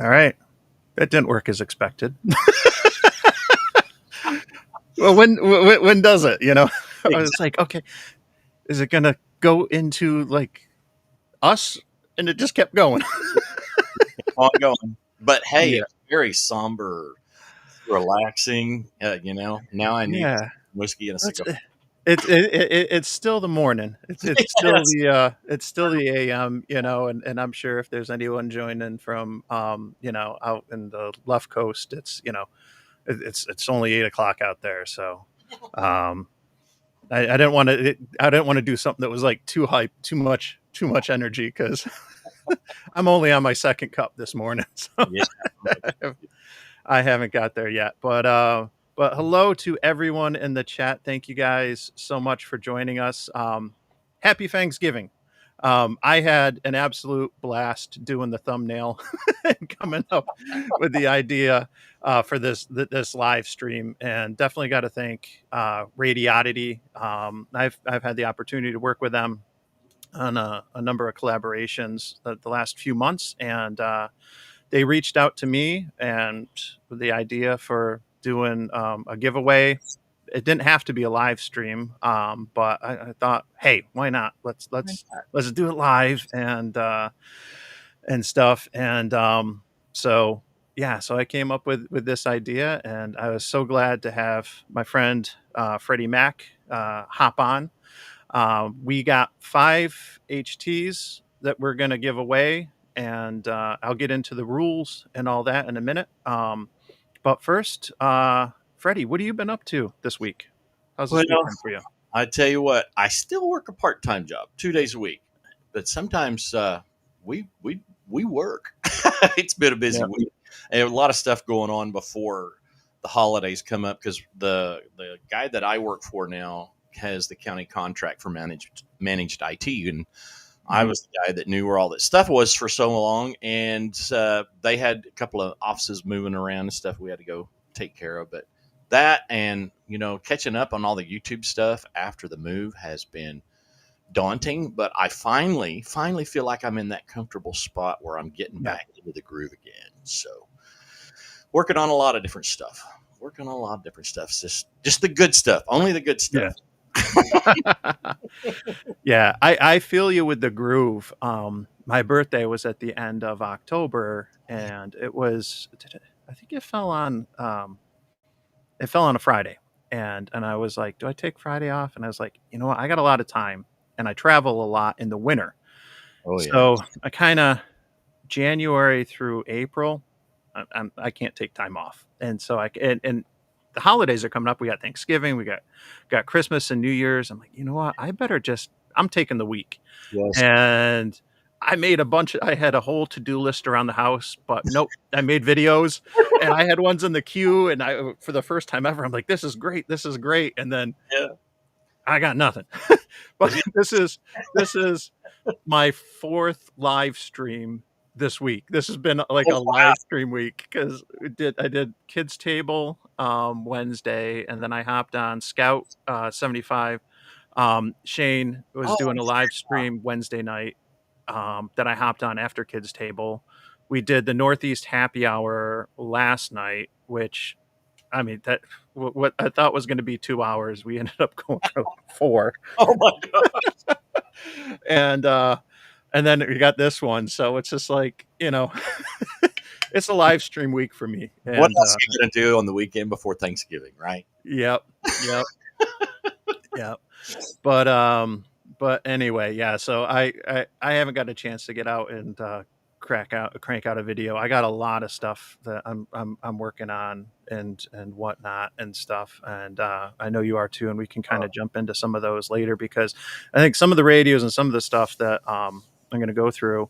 All right. That didn't work as expected. Well, when does it? I was like, okay, is it gonna go into like us? And it just kept going. Ongoing. But hey, Yeah. it's very somber, relaxing. Now I need Yeah. whiskey and a That's cigar. it's still the morning. It's still Yes. the AM, and I'm sure if there's anyone joining from out in the left coast, it's only 8 o'clock out there. So um I didn't want to I didn't want to do something that was like too hype, too much energy because I'm only on my second cup this morning. So Yeah. I haven't got there yet, but hello to everyone in the chat. Thank you guys so much for joining us. Happy Fengsgiving. I had an absolute blast doing the thumbnail and coming up with the idea for this live stream, and definitely got to thank Radiodity. I've had the opportunity to work with them on a number of collaborations the last few months, and they reached out to me and with the idea for doing a giveaway. It didn't have to be a live stream, but I thought, hey, why not? Let's do it live and stuff. And so yeah, so I came up with this idea, and I was so glad to have my friend Freddie Mac hop on. We got 5 HTs that we're going to give away, and I'll get into the rules and all that in a minute. But first, Freddie, what have you been up to this week? How's this Well, week been for you? I tell you what, I still work a part-time job, 2 days a week, but sometimes we work. It's been a busy Yeah. week, and a lot of stuff going on before the holidays come up because the guy that I work for now has the county contract for managed IT, and I was the guy that knew where all that stuff was for so long, and they had a couple of offices moving around and stuff we had to go take care of. But that and catching up on all the YouTube stuff after the move has been daunting. But I finally feel like I'm in that comfortable spot where I'm getting Yeah. back into the groove again. So working on a lot of different stuff. Just the good stuff. Only the good stuff. Yeah. Yeah, I feel you with the groove. My birthday was at the end of October, and I think it fell on a Friday, and I was like, do I take Friday off? And I was like, you know what, I got a lot of time, and I travel a lot in the winter, Oh yeah. so I kind of January through April, I can't take time off, and so and the holidays are coming up. We got Thanksgiving, we got Christmas and New Year's. I'm like, you know what, I'm taking the week, Yes. and I had a whole to-do list around the house, but nope, I made videos, and I had ones in the queue, and for the first time ever, I'm like, this is great, and then Yeah. I got nothing. But this is my 4th live stream this week. This has been like Oh, a wow. live stream week because I did Kids Table Wednesday, and then I hopped on Scout 75. Shane was Oh, doing a live stream Wednesday night that I hopped on after Kids Table. We did the Northeast Happy Hour last night, which I mean that what I thought was going to be 2 hours, we ended up going for like 4. oh my God. And then we got this one, so it's just like it's a live stream week for me. What And else are you gonna do on the weekend before Thanksgiving, right? yep, yep. But anyway, yeah. So I haven't got a chance to get out and crank out a video. I got a lot of stuff that I'm working on and whatnot and stuff, and I know you are too. And we can kind of jump into some of those later because I think some of the radios and some of the stuff that I'm going to go through,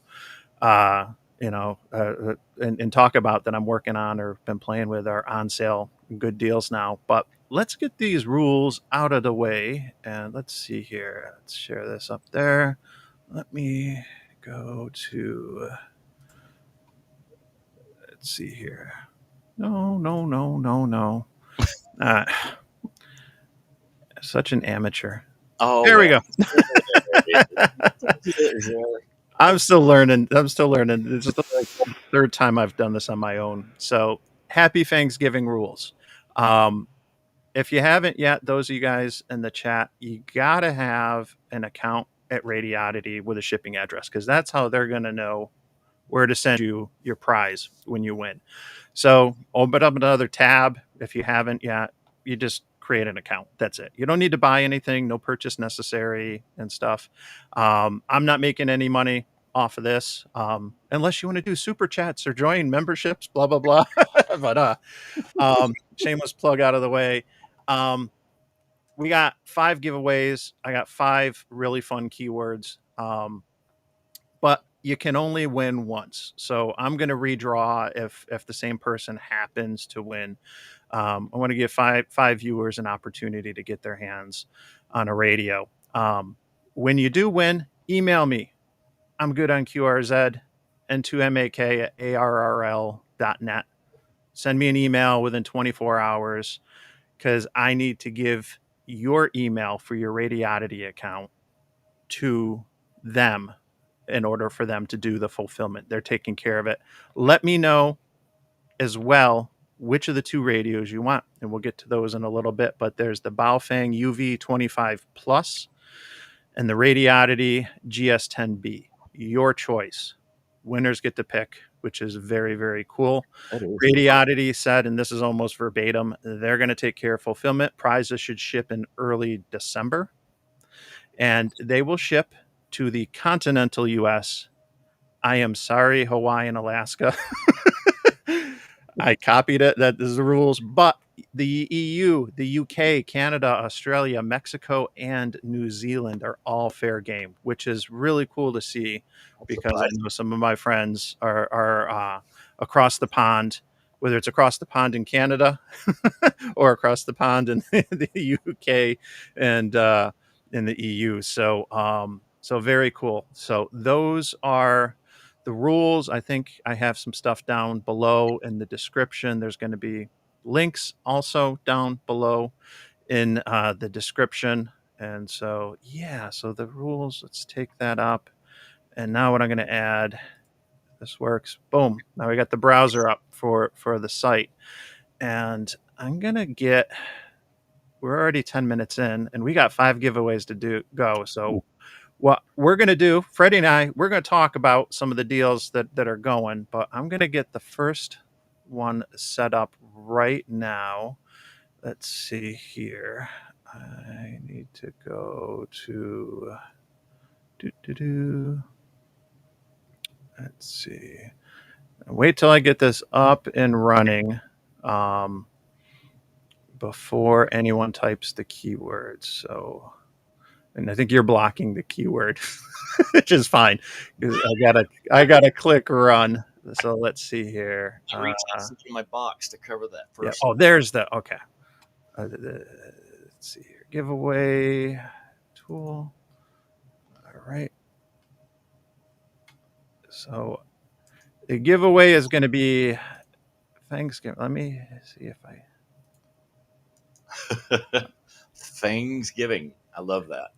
uh, and talk about that I'm working on or been playing with are on sale, good deals now. But let's get these rules out of the way, and let's see here. Let's share this up there. Let me go to. Let's see here. No. Uh, Such an amateur. Oh, There we go. well. I'm still learning. It's just third time I've done this on my own. So happy Thanksgiving rules. Um, if you haven't yet, those of you guys in the chat, you gotta have an account at Radiodity with a shipping address because that's how they're gonna know where to send you your prize when you win. So open up another tab if you haven't yet. You just create an account. That's it. You don't need to buy anything. No purchase necessary and stuff. I'm not making any money off of this unless you want to do super chats or join memberships. Blah blah blah. But shameless plug out of the way. Um, we got 5 giveaways. I got 5 really fun keywords. But you can only win once. So I'm going to redraw if the same person happens to win. I want to give five viewers an opportunity to get their hands on a radio. When you do win, email me. I'm good on QRZ N2MAK at ARRL.net. Send me an email within 24 hours because I need to give your email for your Radiodity account to them in order for them to do the fulfillment. They're taking care of it. Let me know as well which of the 2 radios you want, and we'll get to those in a little bit. But there's the Baofeng UV25 Plus and the Radiodity GS10B. Your choice. Winners get to pick, which is very, very cool. That is cool. Radiodity said, and this is almost verbatim, they're going to take care of fulfillment. Prizes should ship in early December, and they will ship to the continental US. I am sorry, Hawaii and Alaska. I copied it. That is the rules. But the EU, the UK, Canada, Australia, Mexico, and New Zealand are all fair game, which is really cool to see That's because I surprising. know some of my friends are across the pond, whether it's across the pond in Canada or across the pond in the UK and in the EU. So very cool. So those are the rules. I think I have some stuff down below in the description. There's going to be links also down below in the description. And so, yeah, so the rules, let's take that up. And now what I'm going to add, this works. Boom. Now we got the browser up for the site. And I'm going to get, we're already 10 minutes in and we got 5 giveaways to go. So what we're going to do, Freddie and I, we're going to talk about some of the deals that are going, but I'm going to get the first one set up right now. Let's see here. I need to go to let's see. Wait till I get this up and running before anyone types the keyword. So, and I think you're blocking the keyword, which is fine because I gotta click run. So let's see here. I reached into my box to cover that Yeah. first. Oh, there's the okay. Let's see here. Giveaway tool. All right. So the giveaway is going to be Thanksgiving. Let me see if I. Fengsgiving. I love that.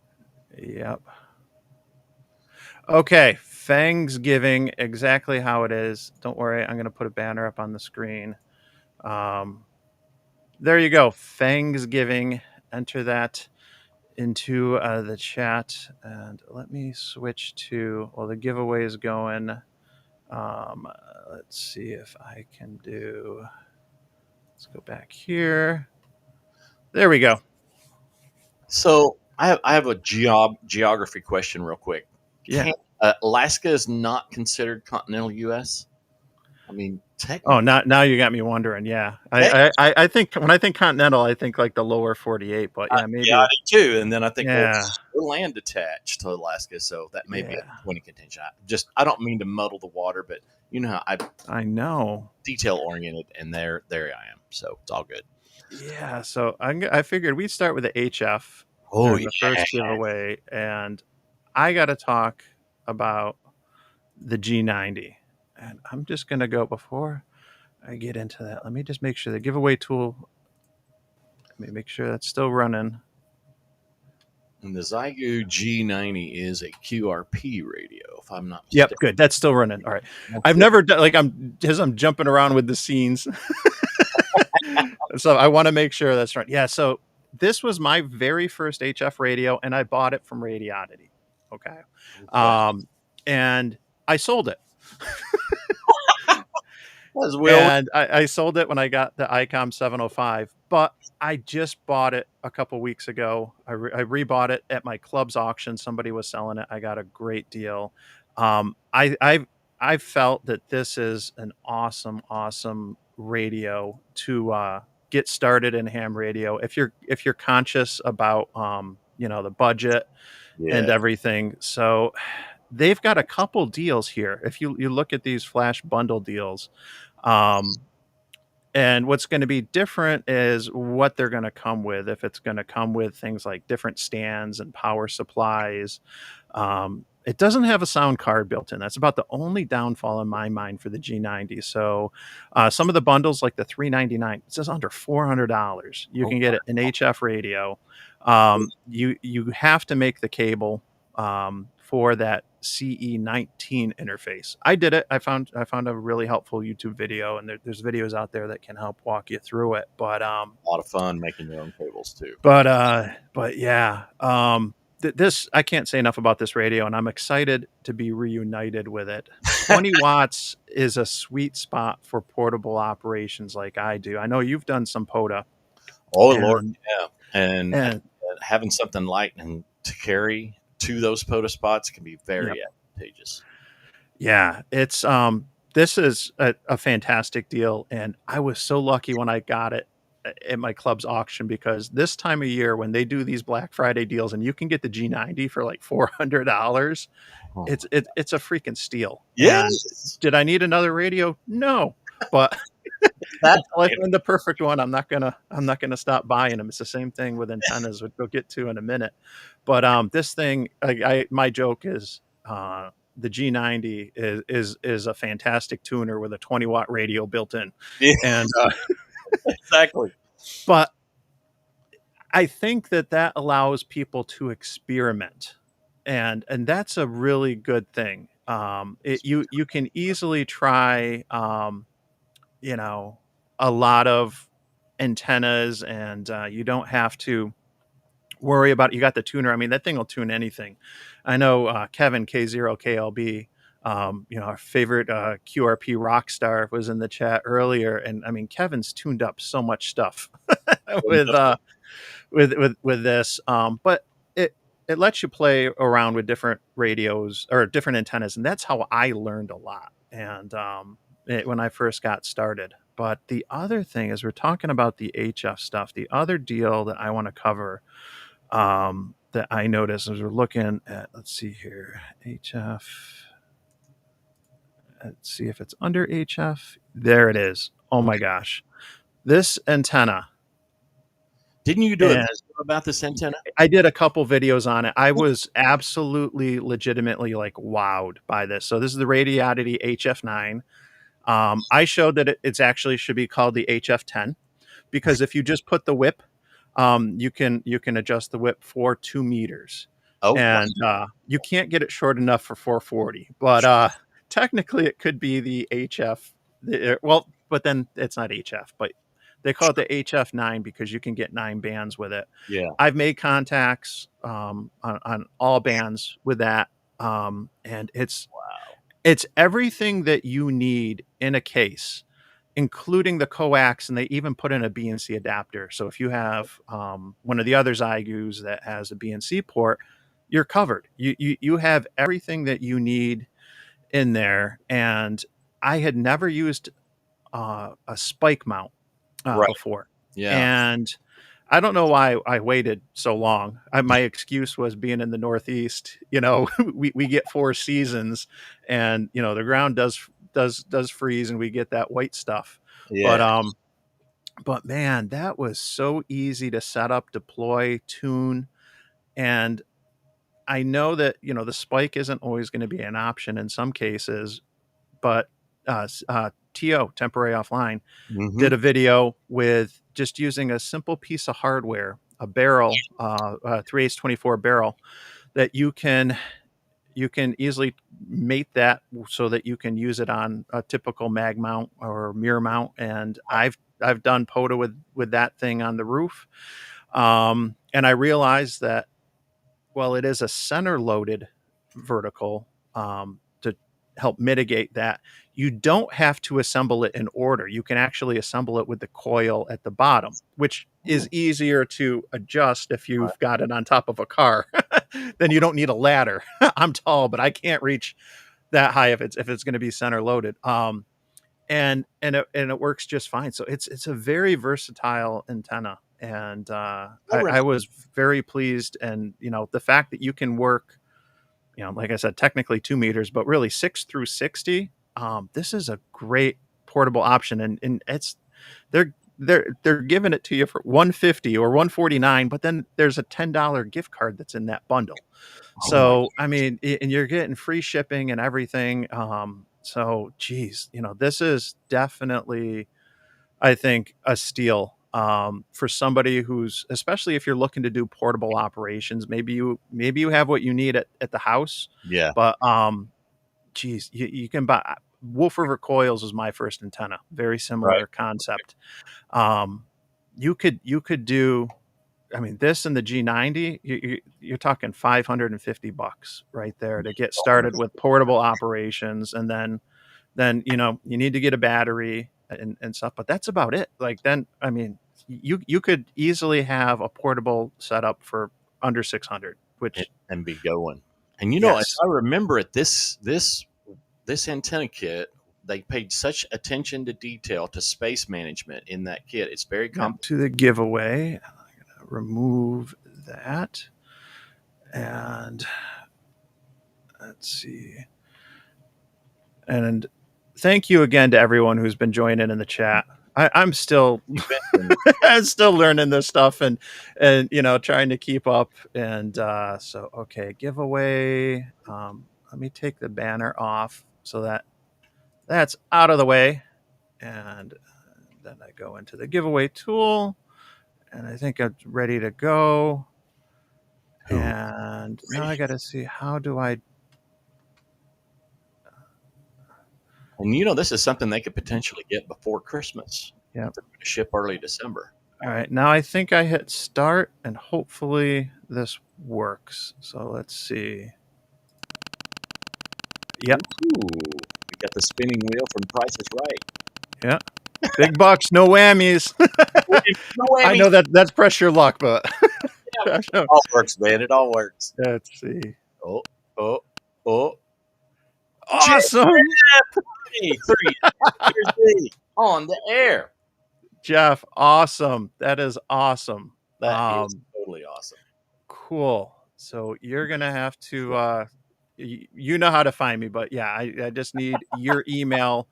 Yep. Okay. Thanksgiving, exactly how it is. Don't worry. I'm going to put a banner up on the screen. There you go. Thanksgiving. Enter that into the chat. And let me switch to, well, the giveaway is going. Let's see if I can do, let's go back here. There we go. So I have a geography question real quick. Yeah. Alaska is not considered continental U.S. I mean, Oh, technically, now you got me wondering. Yeah, I think when I think continental, I think like the lower 48. But yeah, yeah, I maybe. do too. And then I think, well, Yeah, it's land attached to Alaska, so that may be yeah. a point of contention. I don't mean to muddle the water, but you know how I'm I know. detail oriented, and there I am. So it's all good. Yeah. So I figured we'd start with the HF Oh during yeah, the first giveaway, and I got to talk about the G90, and I'm just gonna go before I get into that. Let me just make sure the giveaway tool. Let me make sure that's still running. And the Zygo G90 is a QRP radio, if I'm not Yep, mistaken. good. That's still running. All right. That's I've it. never done like I'm jumping around with the scenes. So I want to make sure that's right. Yeah. So this was my very first HF radio, and I bought it from Radiodity. Okay. Okay. Um, and I sold it. As well. And I sold it when I got the ICOM 705, but I just bought it a couple weeks ago. I rebought it at my club's auction. Somebody was selling it. I got a great deal. I felt that this is an awesome radio to get started in ham radio. If you're conscious about the budget and Yeah. everything. So they've got a couple deals here. If you look at these flash bundle deals, um, and what's going to be different is what they're going to come with. If it's going to come with things like different stands and power supplies, it doesn't have a sound card built in. That's about the only downfall in my mind for the G90. So, some of the bundles, like the 399, it says under $400. You Oh, can get an HF radio. You have to make the cable for that CE19 interface. I did it. I found a really helpful YouTube video, and there's videos out there that can help walk you through it. a lot of fun making your own cables too. But yeah, this I can't say enough about this radio, and I'm excited to be reunited with it. 20 watts is a sweet spot for portable operations like I do. I know you've done some POTA, Oh Lord, and yeah. And and having something light and to carry to those POTA spots can be yeah, very advantageous. yeah, it's this is a fantastic deal, and I was so lucky when I got it at my club's auction, because this time of year when they do these Black Friday deals and you can get the G90 for like $400, Oh it's a freaking steal. And yes, did I need another radio? No, but that until I find the perfect one, I'm not gonna stop buying them. It's the same thing with antennas, which we'll get to in a minute. But this thing, my joke is the G90 is a fantastic tuner with a 20-watt radio built in, yeah, and exactly. but I think that allows people to experiment, and that's a really good thing. You can easily try you know a lot of antennas, and you don't have to worry about it. You got the tuner. I mean, that thing will tune anything. I know Kevin K0KLB, our favorite QRP rock star, was in the chat earlier, and I mean, Kevin's tuned up so much stuff with this, but it lets you play around with different radios or different antennas, and that's how I learned a lot. And when I first got started. But the other thing is, we're talking about the HF stuff. The other deal that I want to cover, that I noticed as we're looking at, let's see here, HF. Let's see if it's under HF. There it is. Oh my gosh, this antenna. Didn't you do a And video about this antenna? I did a couple videos on it. I was absolutely legitimately like wowed by this. So this is the Radiodity HF9. I showed that it's actually should be called the HF10, because if you just put the whip, you can adjust the whip for 2 meters, Oh, wow. and you can't get it short enough for 440. But technically, it could be the HF. Well, but then it's not HF, but they call it the HF9 because you can get 9 bands with it. Yeah. I've made contacts on all bands with that, and Wow. it's everything that you need in a case, including the coax, and they even put in a BNC adapter. So if you have one of the other Zygus that has a BNC port, you're covered. You have everything that you need in there. And I had never used a spike mount Right. before, Yeah. and I don't know why I waited so long. My excuse was being in the Northeast. We get 4 seasons, and the ground does freeze, and we get that white stuff. But Yeah. but man, that was so easy to set up, deploy, tune, and I know that the spike isn't always going to be an option in some cases, but TO, temporary offline, Hmm. did a video with just using a simple piece of hardware a barrel, 3/8 24 barrel that you can easily mate that so that you can use it on a typical mag mount or mirror mount. And I've done POTA with that thing on the roof, and I realized that, well, it is a center loaded vertical, to help mitigate that. You don't have to assemble it in order. You can actually assemble it with the coil at the bottom, which is easier to adjust if Right. you've got it on top of a car. Then you don't need a ladder. I'm tall, but I can't reach that high if it's going to be center loaded. And it works just fine. So it's a very versatile antenna, and I I remember. was very pleased. And the fact that you can work, like I said, technically 2 meters, but really 6 through 60. This is a great portable option, and they're giving it to you for 150 or 149, but then there's a $10 gift card that's in that bundle. Oh my! So I mean, and you're getting free shipping and everything. So geez, this is definitely, I think, a steal, for somebody who's, especially if you're looking to do portable operations. Maybe you have what you need at the house, Yeah. but geez, you can buy. Wolf River Coils is my first antenna. Very Right. similar concept. Um, you could do. I mean, this and the G90, you're talking $550 right there to get started with portable operations, and then you need to get a battery and stuff, but that's about it. Like, then I mean, you could easily have a portable setup for under 600, and, which, and be going. And as yes, I remember it, this antenna kit, they paid such attention to detail to space management in that kit. It's very yeah, complex. to the giveaway. I'm gonna remove that, and let's see. And thank you again to everyone who's been joining in the chat. I'm still I'm still learning this stuff, and trying to keep up. And so, okay, giveaway. Let me take the banner off so that that's out of the way, and then I go into the giveaway tool, and I think I'm ready to go. Who And now I ready? got to see, how do I? And this is something they could potentially get before Christmas Yeah. if they're going to ship early December. All right, now I think I hit start, and hopefully this works. So let's see. Yep. Ooh, we got the spinning wheel from Price is Right. Yeah. Big bucks, no whammies. No I whammies. know that's pressure luck, but Yeah. It all works, man. It all works. let's see. Oh, oh, oh. Awesome, J3 Jersey on the air. Jeff. Awesome. That is awesome. That is totally awesome. Cool. So you're gonna have to, you know how to find me, but yeah, I just need your email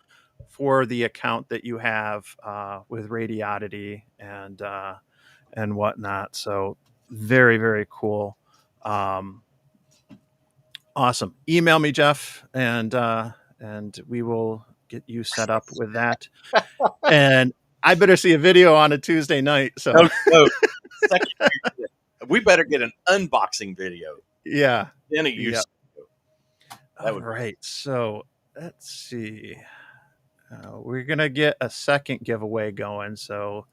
for the account that you have, with Radioddity and whatnot. So very, very cool. Um, awesome. Email me, Jeff, and we will get you set up with that. And I better see a video on a Tuesday night. So No, no. Second, we better get an unboxing video. yeah, Then a yeah. use. That All would be right. So let's see. We're gonna get a second giveaway going. So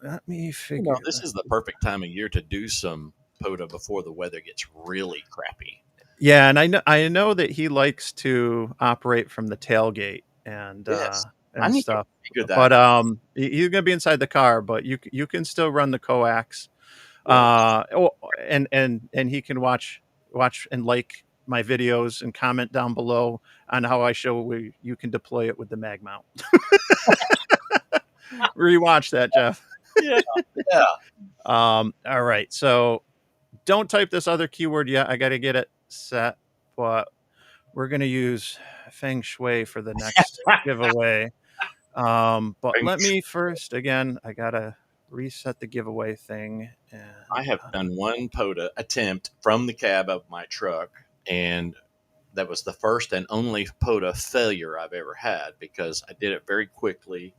let me figure this that. is the perfect time of year to do some POTA before the weather gets really crappy. Yeah, and I know that he likes to operate from the tailgate and Yes. I and need to stuff. figure that But out. he's gonna be inside the car, but you can still run the coax. Well, And he can watch and like my videos and comment down below on how I show you can deploy it with the mag mount. Rewatch that, Jeff. yeah, yeah. All right. So don't type this other keyword yet. I got to get it set, but we're going to use Feng Shui for the next giveaway. But let me first, again, I got to reset the giveaway thing. And I have done one POTA attempt from the cab of my truck, and that was the first and only POTA failure I've ever had because I did it very quickly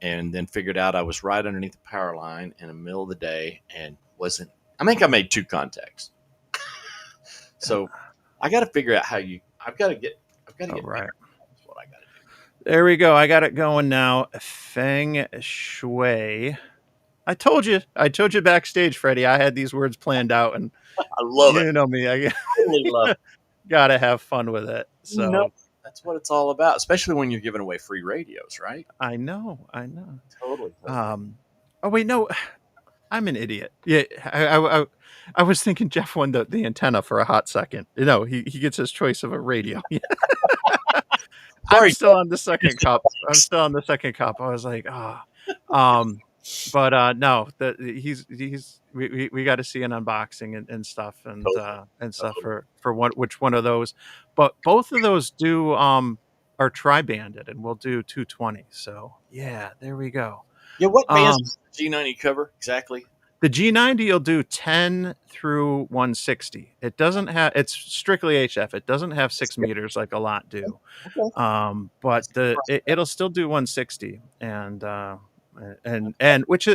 and then figured out I was right underneath the power line in the middle of the day and wasn't. I think I made 2 contacts. So I got to figure out how you. I've got to All get better. right. That's what I got to do. There we go. I got it going now. Feng Shui. I told you backstage, Freddie. I had these words planned out, and I love it. you know me. I Totally love it. gotta have fun with it. No, So that's what it's all about, especially when you're giving away free radios, right? I know, I know. Totally, totally. Um, oh wait, no, I'm an idiot. Yeah, I was thinking Jeff won the antenna for a hot second. You know, he gets his choice of a radio. I'm Sorry, still Jeff. on the second Missed cup. the I'm mics. still on the second cup. I was like, ah, but no, that he's we got to see an unboxing and stuff Totally, and stuff totally. for which one of those, but both of those do are tri-banded and we'll do 220. So yeah, there we go. Yeah, what bands Um, does the G90 cover exactly? the G90 will do 10 through 160. It doesn't have it's strictly HF. It doesn't have 6 meters like a lot do. Okay, But that's the crust. it'll still do 160 and That's which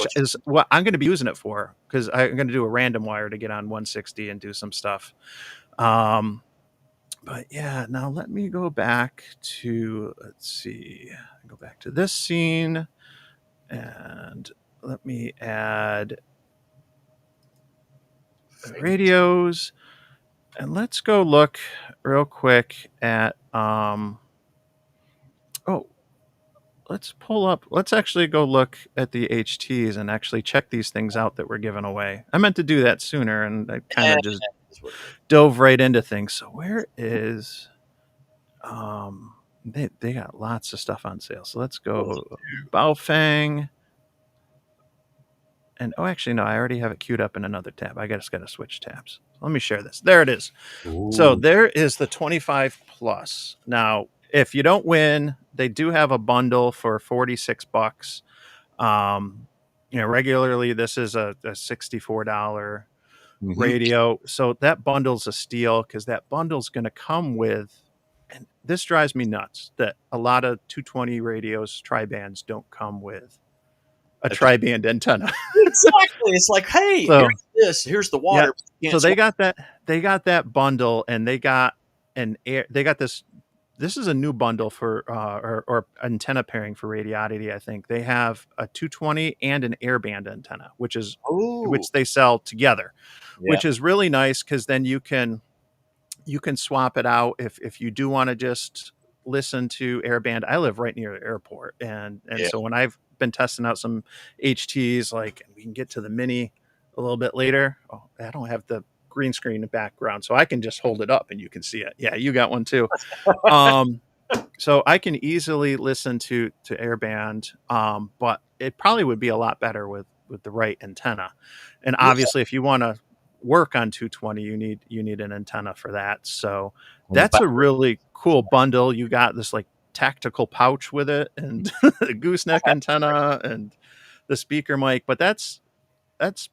what you. is what I'm going to be using it for because I'm going to do a random wire to get on 160 and do some stuff. Um, but yeah, now let me go back to let's see, go back to this scene and let me add the radios and let's go look real quick at oh, let's actually go look at the HTs and actually check these things out that we're giving away. I meant to do that sooner and I kind Eh, of just is what it is. dove right into things. So where is they got lots of stuff on sale. So let's go Baofeng. And oh actually no, I already have it queued up in another tab. I just gotta switch tabs. Let me share this. There it is. So Ooh. there is the 25 plus. Now, if you don't win, they do have a bundle for $46. Regularly this is a $64 Mm-hmm. radio. So that bundle's a steal because that bundle's going to come with, and this drives me nuts that a lot of 220 radios, tri-bands don't come with a tri-band antenna. Exactly. It's like, hey, here's So this. Here's the yeah, water. You so can't swap. they got that bundle and they got they got this is a new bundle for or antenna pairing for Radiodity. I think they have a 220 and an airband antenna, Ooh. which they sell together, Yeah. which is really nice because then you can swap it out if you do want to just listen to airband. I live right near the airport, and Yeah. so when I've been testing out some HTs, like we can get to the mini a little bit later. Oh, I don't have the green screen in the background, so I can just hold it up and you can see it. Yeah, you got one too. Um, so I can easily listen to airband, but it probably would be a lot better with the right antenna. And Yeah. obviously, if you want to work on 220, you need an antenna for that. So On the that's back. a really cool bundle. You got this like tactical pouch with it, and a gooseneck antenna, and the speaker mic. But that's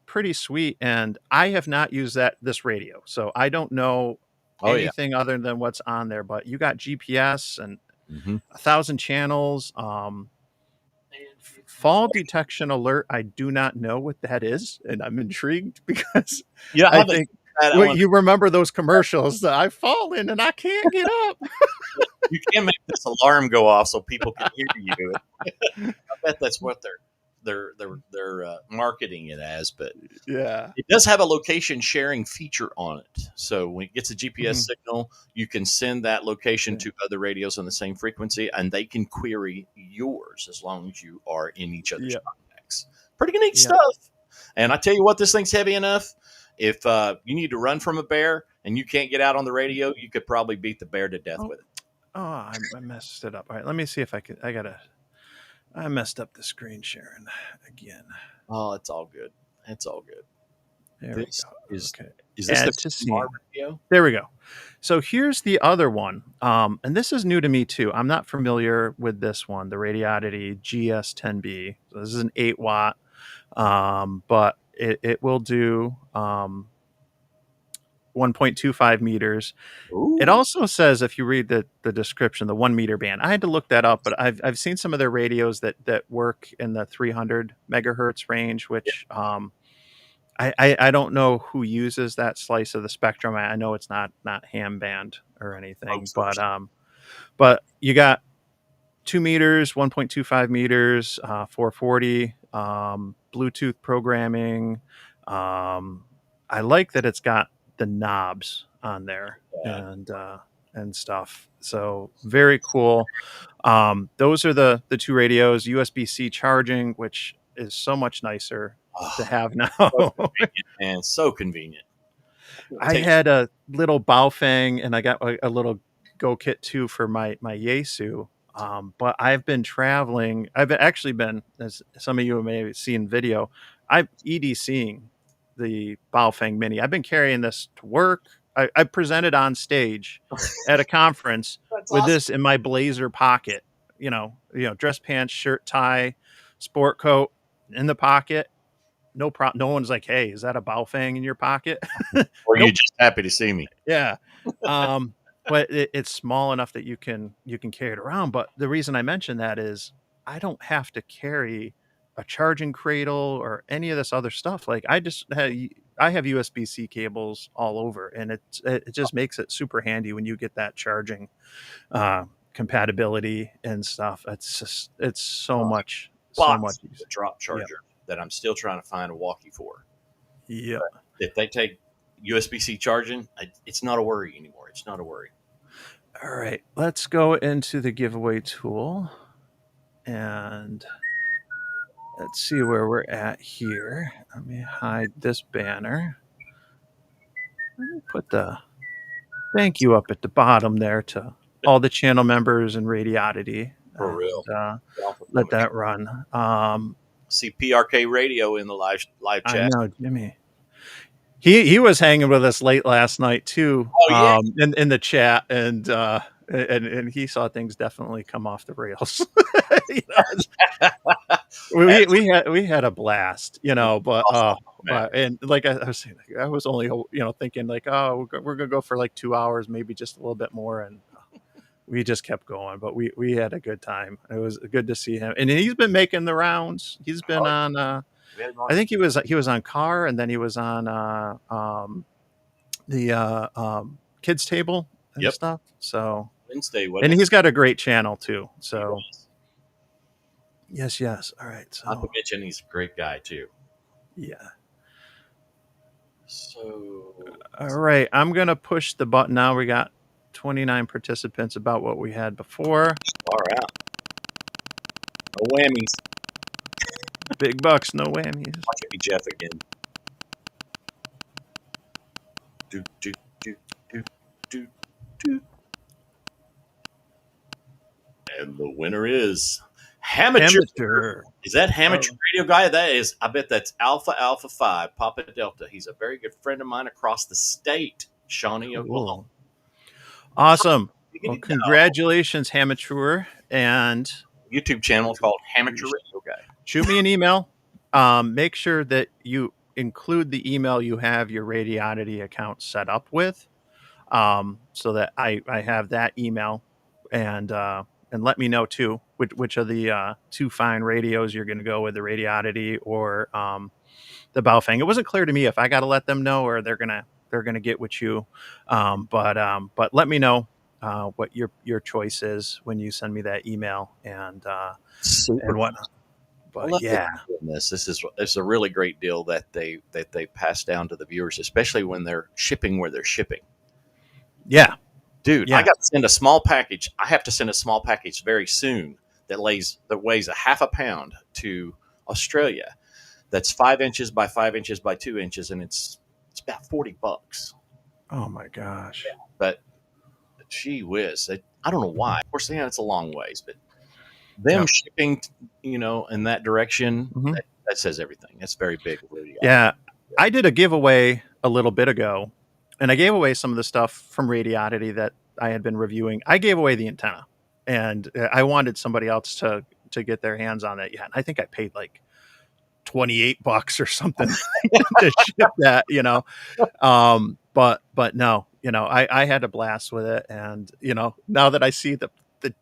pretty sweet. And I have not used this radio, so I don't know Oh yeah. anything other than what's on there. But you got GPS and Mm-hmm. 1,000 channels. Fall detection alert. I do not know what that is, and I'm intrigued because Yeah, I I haven't think seen that. I well, want. you remember those commercials that I've fallen and I can't get up. You can make this alarm go off so people can hear you. I bet that's what they're marketing it as, but Yeah. it does have a location sharing feature on it. So when it gets a GPS Mhm. signal, you can send that location Yeah. to other radios on the same frequency, and they can query yours as long as you are in each other's Yep. contacts. Pretty neat Yep. stuff. And I tell you what, this thing's heavy enough. If you need to run from a bear and you can't get out on the radio, you could probably beat the bear to death Oh, with it. I messed it up. All right, let me see if I can. I messed up the screen sharing again. Oh, it's all good. It's all good. There we This go. is Okay. is this the Add to smart scene. radio? There we go. So here's the other one. And this is new to me too. I'm not familiar with this one, the Radiodity GS10B. So this is an 8 watt, but it will do 1.25 meters. It Ooh, also says, if you read the description, the 1 meter band. I had to look that up, but I've seen some of their radios that work in the 300 megahertz range, yeah. which I don't know who uses that slice of the spectrum. I know it's not ham band or Close anything, source. but you got 2 meters, 1.25 meters, 440, Bluetooth programming. I like that it's got the knobs on there Yeah. and stuff. So very cool. Those are the two radios, USB-C charging, which is so much nicer to Oh, have so now. convenient, man. So convenient. I Take had a little Baofeng, and I got a little Go Kit 2 for my Yaesu. But I've been traveling. Actually been, as some of you may have seen video, I'm EDCing the Baofeng Mini. I've been carrying this to work. I presented on stage at a conference That's with awesome. this in my blazer pocket. Dress pants, shirt, tie, sport coat in the pocket. No problem. No one's like, "Hey, is that a Baofeng in your pocket?" Or you Nope. just happy to see me? Yeah. Um, but it's small enough that you can carry it around. But the reason I mention that is I don't have to carry a charging cradle or any of this other stuff. Like I have USB-C cables all over, and it just makes it super handy when you get that charging compatibility and stuff. It's Oh, so much box easier. the drop Yep. charger that I'm still trying to find a walkie for. Yep. If they take USB-C charging, it's not a worry anymore. It's not a worry. All right, let's go into the giveaway tool and let's see where we're at here. Let me hide this banner. Let me put the thank you up at the bottom there to all the channel members and Radiodity, For real. and Down let performance. that run. See PRK Radio in the live I chat. know Jimmy. He was hanging with us late last night too, Oh yeah. in the chat, and he saw things definitely come off the rails. you know, we had a blast, but Awesome, man. and like I was saying, I was only thinking like, oh, we're gonna go for like 2 hours, maybe just a little bit more, and we just kept going. But we had a good time. It was good to see him, and he's been making the rounds. He's been Oh, on. we had him I on think he was on Car, and then he was on the kids table and Yep. stuff. So, Wednesday, and wasn't it? he's got a great channel too. He So was. yes. All right. Not to So mention he's a great guy too. yeah. So All right, I'm gonna push the button now. We got 29 participants, about what we had before. far out. No whammies. Big bucks, no whammies. Watch it be Jeff again. Do do do do do do. And the winner is Hamateur. Amateur. Is that Hamateur Oh, Radio guy? That is. I bet that's Alpha Alpha 5 Papa Delta. He's a very good friend of mine across the state, Shawnee, Oklahoma. cool. Awesome. Well, Giggity dog. congratulations, Amateur, and YouTube channel called Hamateur Radio Guy. shoot me an email. Make sure that you include the email you have your Radiodity account set up with, so that I have that email, and let me know too which of the two fine radios you're going to go with, the Radiodity or the Baofeng. It wasn't clear to me if I got to let them know or they're gonna get with you, but let me know what your choice is when you send me that email and Super. whatnot. I But love that yeah, you're doing this. This is a really great deal that they pass down to the viewers, especially when they're shipping where they're shipping. yeah, Dude, I yeah. got to send a small package. I have to send a small package very soon that weighs a half a pound to Australia. That's 5 inches by 5 inches by 2 inches, and it's about $40. Oh my gosh. But gee whiz, I don't know why. Of course, yeah, it's a long ways, but them Yep. shipping, in that direction, Hmm. that says everything. That's very big. Really, Yeah, I did a giveaway a little bit ago, and I gave away some of the stuff from Radiodity that I had been reviewing. I gave away the antenna, and I wanted somebody else to get their hands on that. Yeah, and I think I paid like $28 or something to ship that. but no, I had a blast with it, and now that I see the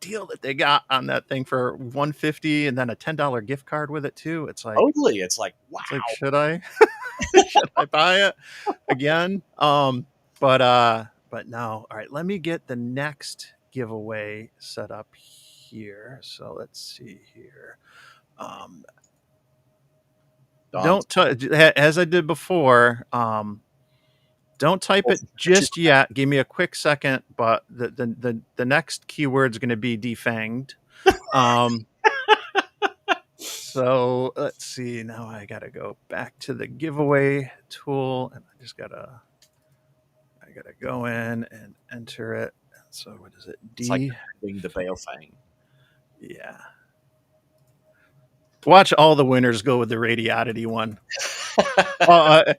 deal that they got on that thing for 150 and then a $10 gift card with it too, Totally. It's like, wow. should I should I buy it again? But no. All right, let me get the next giveaway set up here. So let's see here. Um, Dogs. don't as I did before. Don't type it just yet. Give me a quick second. But the next keyword is going to be defanged. Um, so let's see. Now I got to go back to the giveaway tool, and I gotta go in and enter it. So what is it? It's like D. being the Balefang. Yeah. Watch all the winners go with the radiotity one. I've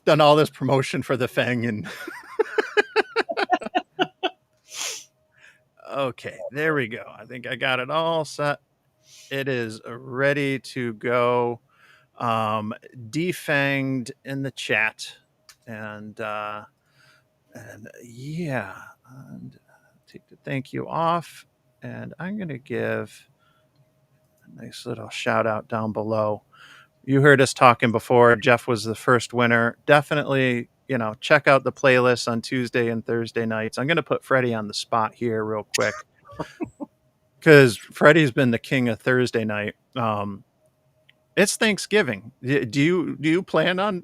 done all this promotion for the Feng, and okay, there we go. I think I got it all set. It is ready to go. Defanged in the chat, and yeah, and take the thank you off, and I'm gonna give a nice little shout out down below. You heard us talking before. Jeff was the first winner. Definitely, check out the playlist on Tuesday and Thursday nights. I'm going to put Freddie on the spot here real quick because Freddie's been the king of Thursday night. It's Thanksgiving. Do you plan on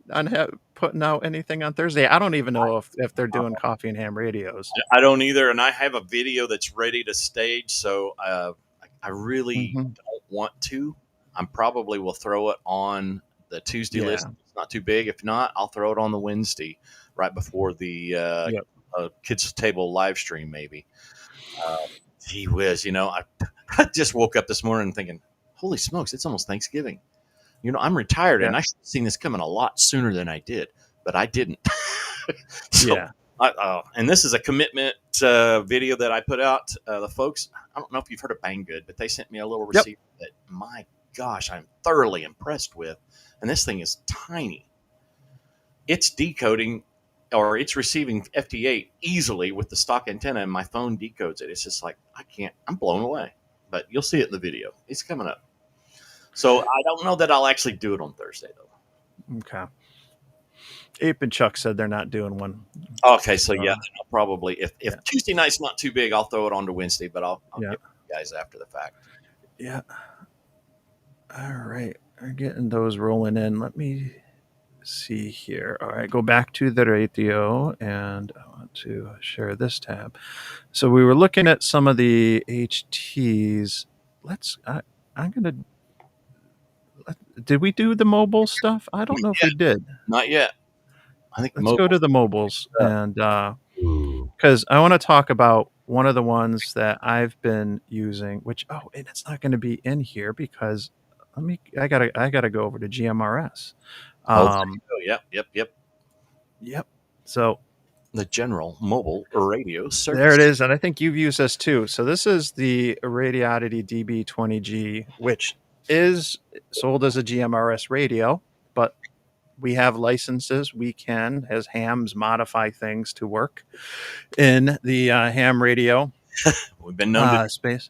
putting out anything on Thursday? I don't even know if they're doing coffee and ham radios. I don't either, and I have a video that's ready to stage, so I really Mhm. don't want to. I probably will throw it on the Tuesday list. Yeah. It's not too big. If not, I'll throw it on the Wednesday right before the Yep. kids table live stream. Maybe. Gee whiz, I just woke up this morning thinking, "Holy smokes, it's almost Thanksgiving." I'm retired, Yeah. and I should have seen this coming a lot sooner than I did, but I didn't. So, Yeah. and this is a commitment video that I put out. The folks, I don't know if you've heard of Banggood, but they sent me a little Yep. receiver that, my gosh, I'm thoroughly impressed with. And this thing is tiny. It's decoding, or it's receiving FT8 easily with the stock antenna, and my phone decodes it. It's just like, I'm blown away. But you'll see it in the video. It's coming up. So I don't know that I'll actually do it on Thursday, though. Okay. Ape and Chuck said they're not doing one. Okay, so yeah, I'll probably if Yeah. Tuesday night's not too big, I'll throw it on to Wednesday, but I'll Yeah. get you guys after the fact. Yeah. All right. We're getting those rolling in. Let me see here. All right. Go back to the radio, and I want to share this tab. So we were looking at some of the HTs. I'm going to. Did we do the mobile stuff? I don't know if we did. Not yet. I think Let's go to the mobiles, and because I want to talk about one of the ones that I've been using, which and it's not going to be in here because I gotta go over to GMRS. Yep. Yep. So The General Mobile Radio Service. there it is, and I think you've used this too. So this is the Radiotity DB20G, which is sold as a GMRS radio, but we have licenses. We can, as hams, modify things to work in the ham radio We've been known to space.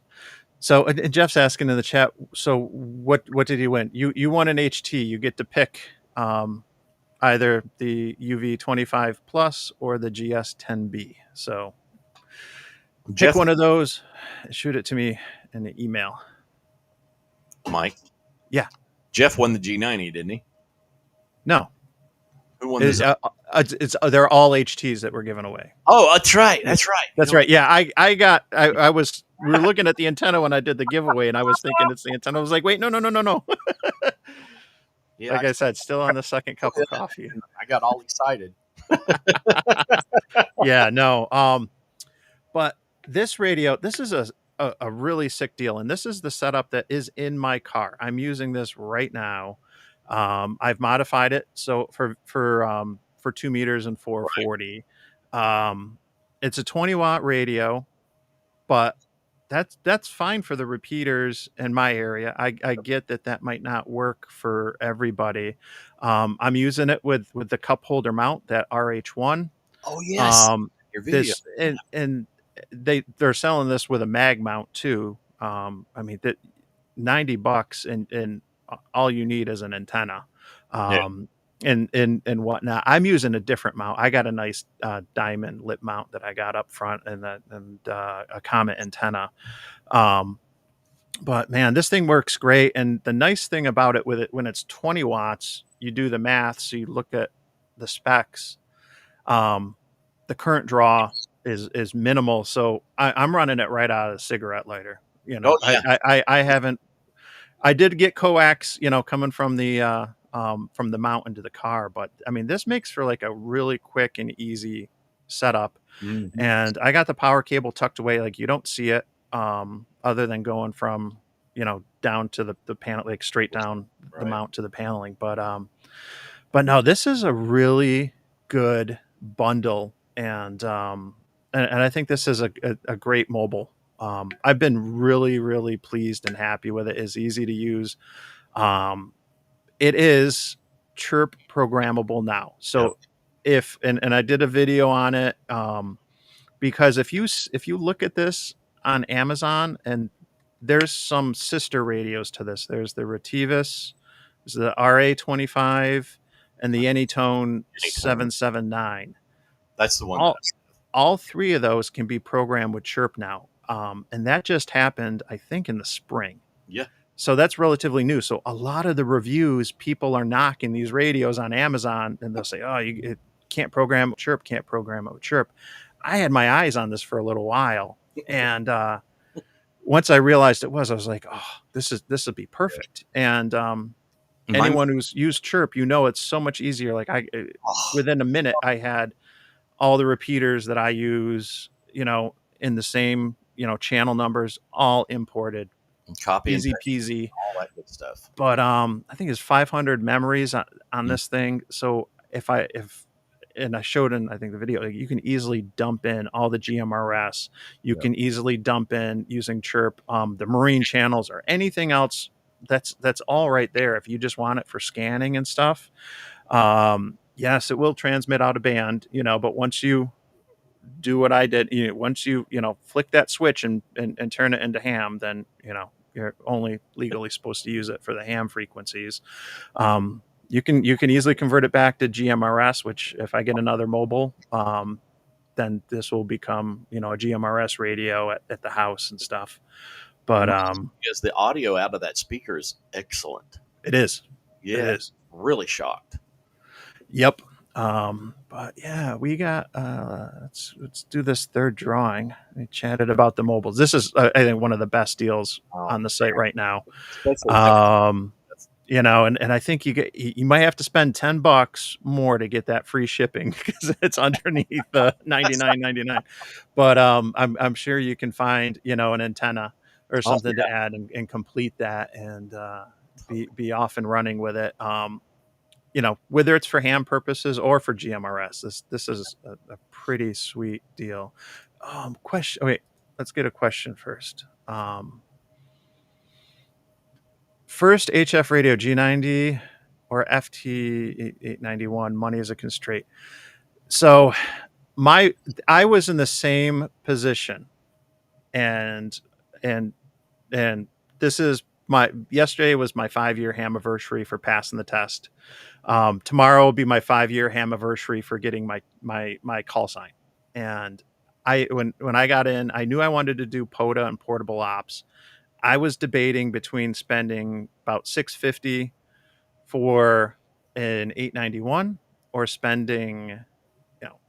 So Jeff's asking in the chat. So what did you win? You won an HT. You get to pick either the UV25 Plus or the GS10B. So pick one of those. Shoot it to me in the email. Mike. Yeah. Jeff won the G90, didn't he? No. Who won this? They're all HTs that were given away. Oh, that's right. That's right. That's right. Yeah, we were looking at the antenna when I did the giveaway, and I was thinking it's the antenna. I was like, wait, no. Yeah, Like I said, still on the second cup of coffee. I got all excited. Yeah, no. But this radio, this is a really sick deal, and this is the setup that is in my car. I'm using this right now. I've modified it so for 2 meters and 440. It's a 20-watt radio, but that's fine for the repeaters in my area. I get that that might not work for everybody. I'm using it with the cup holder mount, that RH1. Oh yes, Um, your video. this and they're selling this with a mag mount too. I mean that $90 and all you need is an antenna. Yeah. Um, and whatnot. I'm using a different mount. I got a nice diamond lip mount that I got up front, and a Comet antenna. Um, but man, this thing works great. And the nice thing about it, with it, when it's 20 watts, you do the math. So you look at the specs. Um, the current draw is minimal. So I'm running it right out of a cigarette lighter. You Oh know, yeah. I haven't. I did get coax, coming from the mountain to the car, but I mean, this makes for like a really quick and easy setup. Hmm. And I got the power cable tucked away, like you don't see it, other than going from, down to the panel, like straight down the Right. mount to the paneling. But no, this is a really good bundle, and I think this is a great mobile. I've been really, really pleased and happy with it. It's easy to use. Um, it is chirp programmable now. Yep. So if and I did a video on it, because if you look at this on Amazon, and there's some sister radios to this. There's the Retivus, there's the RA25, and the Anytone Anytone. 779. That's the one that All all three of those can be programmed with Chirp now, and that just happened, I think, in the spring. yeah. So that's relatively new. So a lot of the reviews, people are knocking these radios on Amazon, and they'll say, "Oh, it can't program it with Chirp, can't program it with Chirp." I had my eyes on this for a little while, and once I realized it was, I was like, "Oh, this would be perfect." And Mine. anyone who's used Chirp, it's so much easier. Like Oh, within a minute, I had all the repeaters that I use, in the same, channel numbers, all imported, and copy and easy paste, peasy. all that good stuff. But I think it's 500 memories on Mm. this thing. So if and I showed in, I think, the video, like, you can easily dump in all the GMRS. You Yep. can easily dump in, using Chirp, the marine channels or anything else. That's all right there if you just want it for scanning and stuff. Yes, it will transmit out of band, but once you do what I did, once you flick that switch and turn it into ham, then you're only legally supposed to use it for the ham frequencies. You can easily convert it back to GMRS, which, if I get another mobile, then this will become a GMRS radio at the house and stuff. And But my thing is the audio out of that speaker is excellent. it is, it Yeah, is. really shocked. Yep. But yeah, we got let's do this third drawing. We chatted about the mobiles. This is, I think, one of the best deals Oh, on the site right now. especially Um, and I think you might have to spend $10 more to get that free shipping because it's underneath the 99.99. But I'm sure you can find an antenna or oh something to add and complete that, and be off and running with it. Whether it's for ham purposes or for GMRS, this is a pretty sweet deal. Question. Wait, let's get a question first. First HF radio, G90 or FT 891. Money is a constraint. So my I was in the same position, and and and this is my yesterday was my 5-year ham anniversary for passing the test. Tomorrow will be my 5-year ham anniversary for getting my call sign. And when I got in, I knew I wanted to do POTA and portable ops. I was debating between spending about 650 for an 891, or spending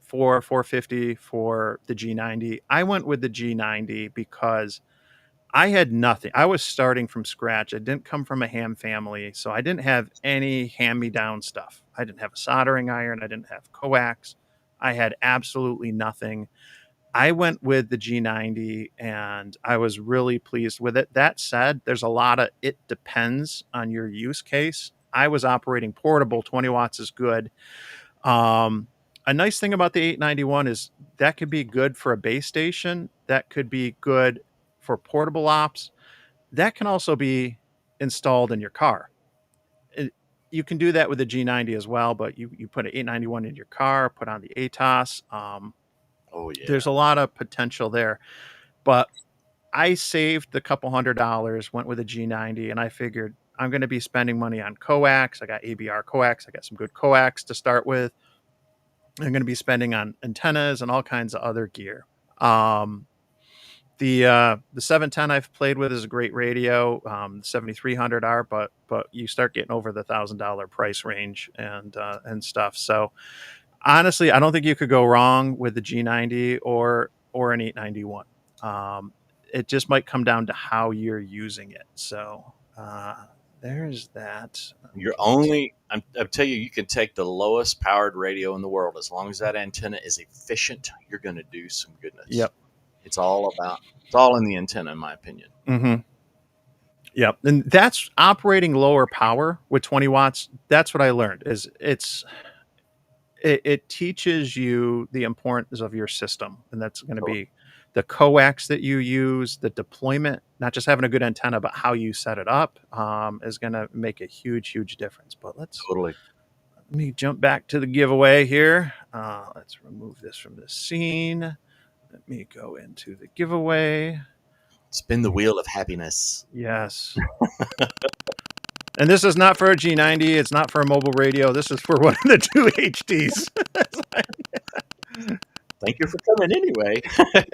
450 for the G90. I went with the G90 because I had nothing. I was starting from scratch. I didn't come from a ham family, so I didn't have any hand-me-down stuff. I didn't have a soldering iron. I didn't have coax. I had absolutely nothing. I went with the G90, and I was really pleased with it. That said, there's a lot of it depends on your use case. I was operating portable. 20 watts is good. A nice thing about the 891 is that could be good for a base station. That could be good for portable ops, that can also be installed in your car. It, you can do that with the G90 as well, but you put an 891 in your car, put on the ATOS. Oh yeah. There's a lot of potential there. But I saved a couple $100, went with a G90, and I figured I'm going to be spending money on coax. I got ABR coax. I got some good coax to start with. I'm going to be spending on antennas and all kinds of other gear. Um, the 710 I've played with is a great radio. The 7300R, but you start getting over the $1,000 price range and stuff. So honestly, I don't think you could go wrong with the G90 or an 891. It just might come down to how you're using it. So there's that. You're only, I'm telling you, you can take the lowest powered radio in the world. As long as that antenna is efficient, you're going to do some goodness. Yep. It's all in the antenna, in my opinion. Mm-hmm. Yep. And that's operating lower power with 20 watts. That's what I learned is it teaches you the importance of your system. And that's going to be the coax that you use, the deployment, not just having a good antenna, but how you set it up is going to make a huge difference. But let me jump back to the giveaway here. Let's remove this from the scene. Let me go into the giveaway. Spin the wheel of happiness. Yes. And this is not for a G90. It's not for a mobile radio. This is for one of the two HDs. Thank you for coming anyway.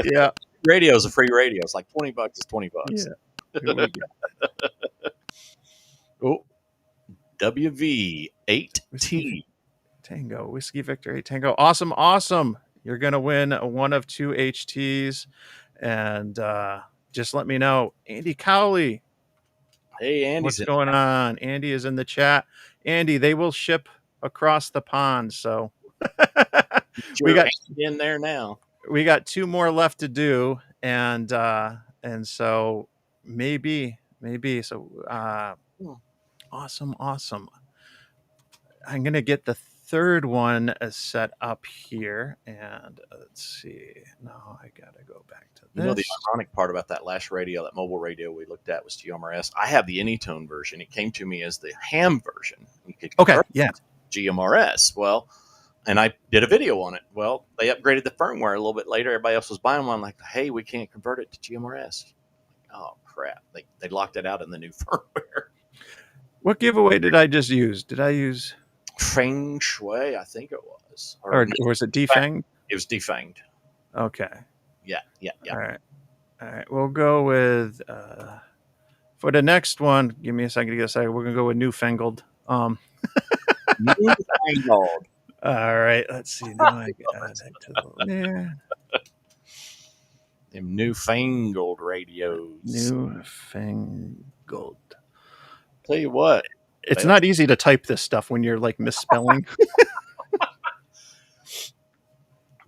Yeah. Radio is a free radio. It's like $20 is $20. Yeah. Here we go. Oh. WV8T. Tango. Whiskey Victor 8 Tango. Awesome. You're going to win one of two HTs. And just let me know. Andy Cowley. Hey, Andy. What's going on? Andy is in the chat. Andy, they will ship across the pond. So we got in there now. We got two more left to do. And so maybe. So awesome. I'm going to get the third one set up here. And let's see. No, I got to go back to this. You know, the ironic part about that last radio, that mobile radio we looked at was GMRS. I have the Anytone version. It came to me as the ham version. You could GMRS. Well, and I did a video on it. Well, they upgraded the firmware a little bit later. Everybody else was buying one. I'm like, hey, we can't convert it to GMRS. Oh, crap. They locked it out in the new firmware. What giveaway did I just use? Did I use Feng Shui? I think it was. Or was it defanged? It was defanged. Okay. Yeah. All right. We'll go with for the next one. Give me a second to get a second. We're gonna go with newfangled. Newfangled. All right. Let's see. Now I got that to there. Them newfangled radios. Newfangled. Tell you what, it's not easy to type this stuff when you're like misspelling.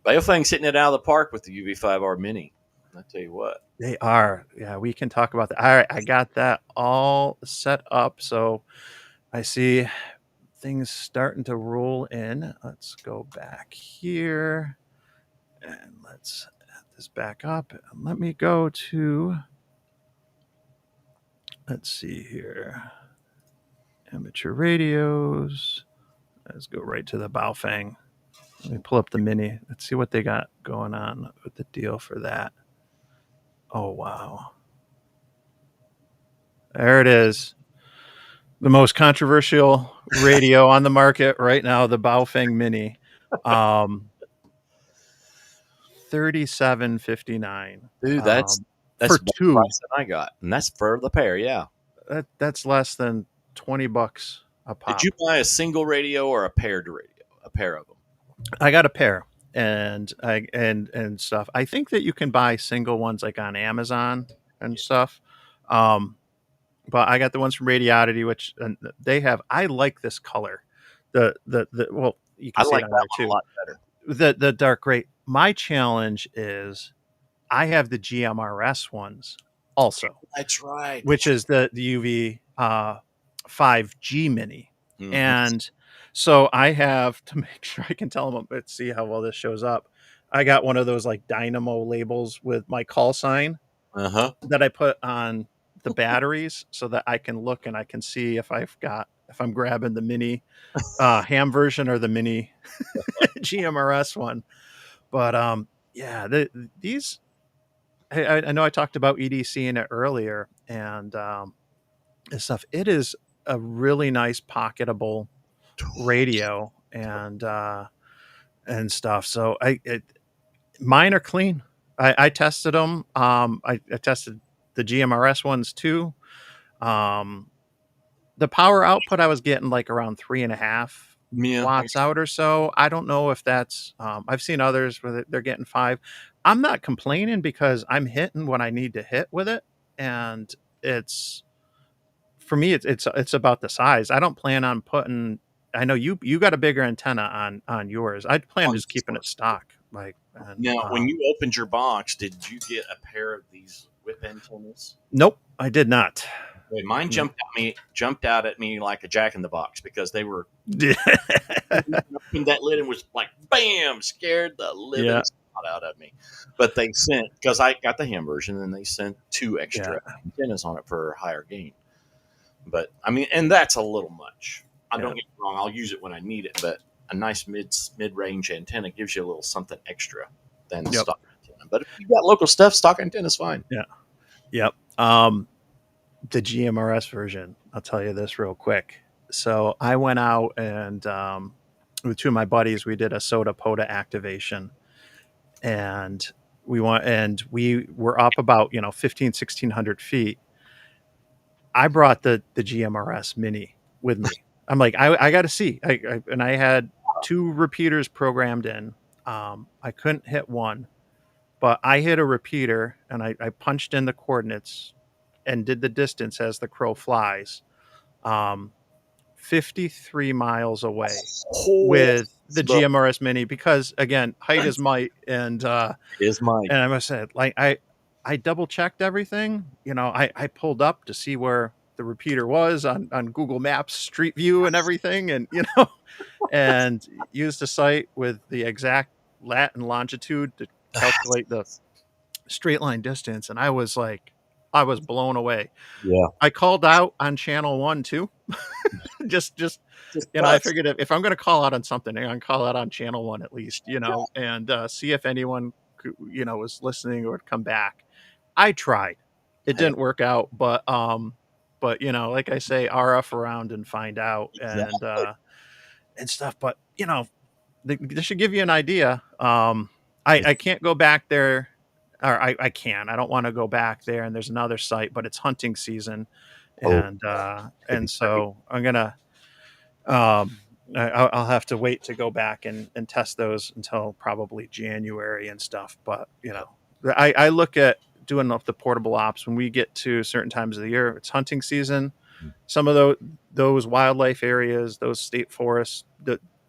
Baofeng's hitting it out of the park with the UV5R Mini. I tell you what, they are. Yeah, we can talk about that. All right, I got that all set up. So I see things starting to roll in. Let's go back here and let's add this back up. And let me go to. Let's see here. Amateur radios. Let's go right to the Baofeng. Let me pull up the Mini. Let's see what they got going on with the deal for that. Oh, wow. There it is. The most controversial radio on the market right now, the Baofeng Mini. $37.59. Dude, that's for two. Price that I got, and that's for the pair. Yeah, that's less than $20 a pop. Did you buy a single radio or a paired radio? A pair of them. I got a pair and stuff. I think that you can buy single ones like on Amazon and stuff. But I got the ones from Radiodity, which they have. I like this color. Well, you can see like it on that there too. A lot better. The dark gray. My challenge is I have the GMRS ones also. That's right. Which is the UV 5G Mini. Mm-hmm. And so I have to make sure I can tell them, let's see how well this shows up. I got one of those like dynamo labels with my call sign. Uh-huh. that I put on the batteries so that I can look and I can see if I'm grabbing the mini ham version or the mini GMRS one. But yeah, these I know I talked about EDC in it earlier and stuff. It is a really nice pocketable radio and stuff. So mine are clean. I tested them. I tested the GMRS ones too. Um, the power output I was getting like around 3.5 Yeah. watts out or so. I don't know if that's. I've seen others where they're getting 5. I'm not complaining because I'm hitting what I need to hit with it, and it's for me. It's about the size. I don't plan on putting. I know you got a bigger antenna on yours. I plan on On just keeping it stock. Like and Now, when you opened your box, did you get a pair of these whip antennas? nope, I did not. Okay, mine Nope. jumped out at me like a jack in the box because they were Yeah. opened that lid and was like, bam, scared the living Yeah. snot out of me. But they sent, because I got the ham version, and they sent 2 Yeah. extra antennas on it for higher gain. But I mean, and that's a little much. I Yeah. don't get me wrong, I'll use it when I need it, but a nice mid range antenna gives you a little something extra than Yep. stock antenna. But if you got local stuff, stock antenna's fine. Yeah. Yep. The GMRS version, I'll tell you this real quick. So I went out and with 2 of my buddies, we did a soda POTA activation, and we were up about 1,500-1,600 feet. I brought the GMRS mini with me. I'm like, I got to see. And I had 2 repeaters programmed in. I couldn't hit one, but I hit a repeater and I punched in the coordinates and did the distance as the crow flies. Um, 53 miles away Oh, with the GMRS mini because again, height is might is mine. and I must say like I double checked everything. I pulled up to see where the repeater was on Google Maps Street View and everything and and used a site with the exact lat and longitude to calculate the straight line distance, and I was blown away. Yeah, I called out on channel 1 too. just just I nuts. figured if I'm going to call out on something, I'm going to call out on channel 1 at least, and see if anyone was listening or would come back. I tried. It Hey, didn't work out, but like I say, RF around and find out exactly. and stuff, but this should give you an idea. I It's can't go back there, or I can. I don't want to go back there. And there's another site, but it's hunting season, oh, could be and great. so I'm gonna um I'll have to wait to go back and test those until probably January and stuff. But I look at doing the portable ops when we get to certain times of the year. It's hunting season. Some of those wildlife areas, those state forests,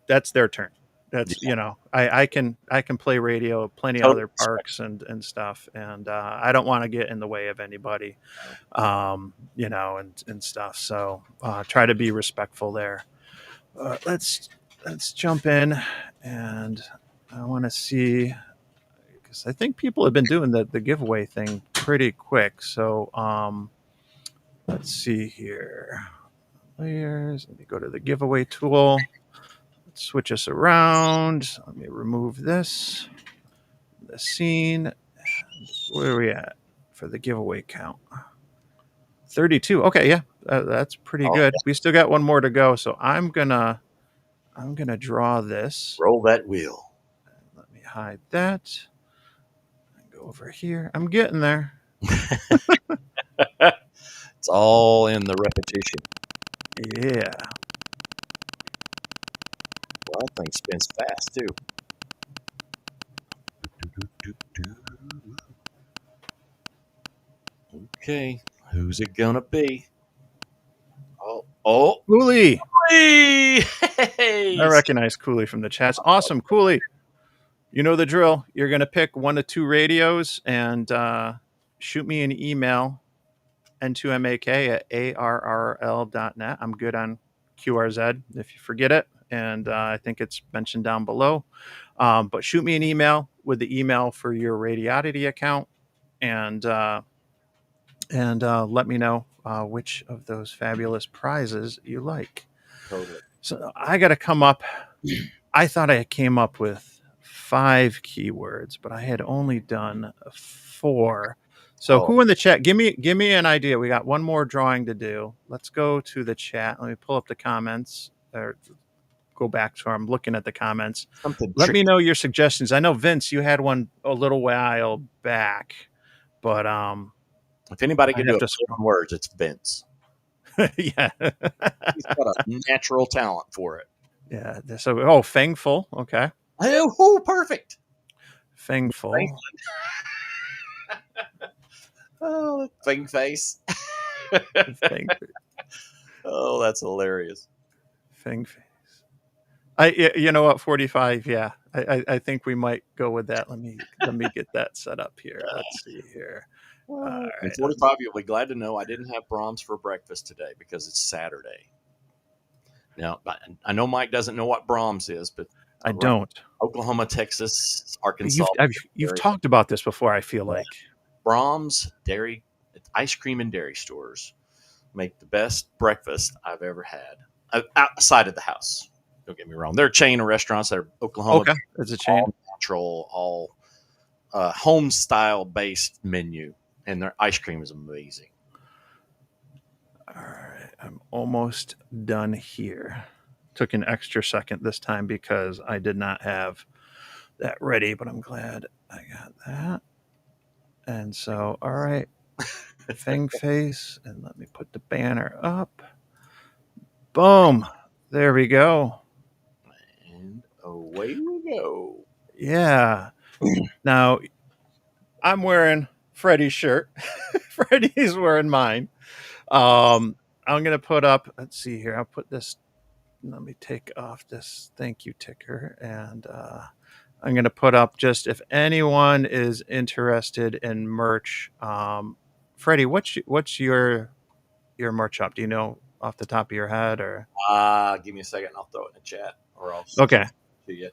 that's their turn. That's Yeah, I can play radio plenty of totally other respect. parks and stuff, and I don't want to get in the way of anybody, and stuff. So try to be respectful there. Let's jump in, and I want to see because I think people have been doing the giveaway thing pretty quick. So let's see here. Layers. Let me go to the giveaway tool. Let's switch us around. Let me remove this. The scene. And where are we at for the giveaway count? 32. Okay, yeah, that's pretty Oh, good. yeah. We still got one more to go, so I'm gonna draw this. Roll that wheel. Let me hide that. Go over here. I'm getting there. It's all in the repetition. Yeah. Well, that thing spins fast too. Okay, who's it gonna be? Oh, Cooley. hey! I recognize Cooley from the chats. Awesome, Cooley. You know the drill. You're gonna pick 1 to 2 radios and shoot me an email n2mak@arrl.net. I'm good on QRZ if you forget it, and I think it's mentioned down below. But shoot me an email with the email for your Radiodity account, and and let me know which of those fabulous prizes you like. Totally. So I got to come up. I thought I came up with 5 keywords, but I had only done 4. So Oh, who in the chat? Give me an idea. We got one more drawing to do. Let's go to the chat. Let me pull up the comments or go back to where I'm looking at the comments. something Let me tricky. know your suggestions. I know Vince, you had one a little while back, but If anybody I'd can do have a to million scroll. words, it's Vince. Yeah. He's got a natural talent for it. Yeah. So Fangful. Okay. Oh, perfect. Thank- Fangful. Oh, thing face. Fang Oh, that's hilarious. Fang you know what, 45, yeah. I think we might go with that. Let me get that set up here. Let's see here. All And right. 45, you'll be glad to know I didn't have Brahms for breakfast today because it's Saturday. Now, I know Mike doesn't know what Brahms is, but I around don't. Oklahoma, Texas, Arkansas You've area, talked about this before, I feel like. Brahms dairy, ice cream and dairy stores make the best breakfast I've ever had outside of the house. Don't get me wrong. They're a chain of restaurants that are Oklahoma, Okay. It's a chain. all natural, all home style based menu, and their ice cream is amazing. All right. I'm almost done here. Took an extra second this time because I did not have that ready, but I'm glad I got that. And so, all right. Fang face. And let me put the banner up. Boom. There we go. And away we go. Yeah. Now I'm wearing Freddie's shirt. Freddie's wearing mine. I'm gonna put up. Let's see here. I'll put this. Let me take off this thank you ticker, and I'm gonna put up just if anyone is interested in merch. Freddie, what's your merch shop? Do you know off the top of your head, or Give me a second. I'll throw it in the chat, or I'll okay? to you.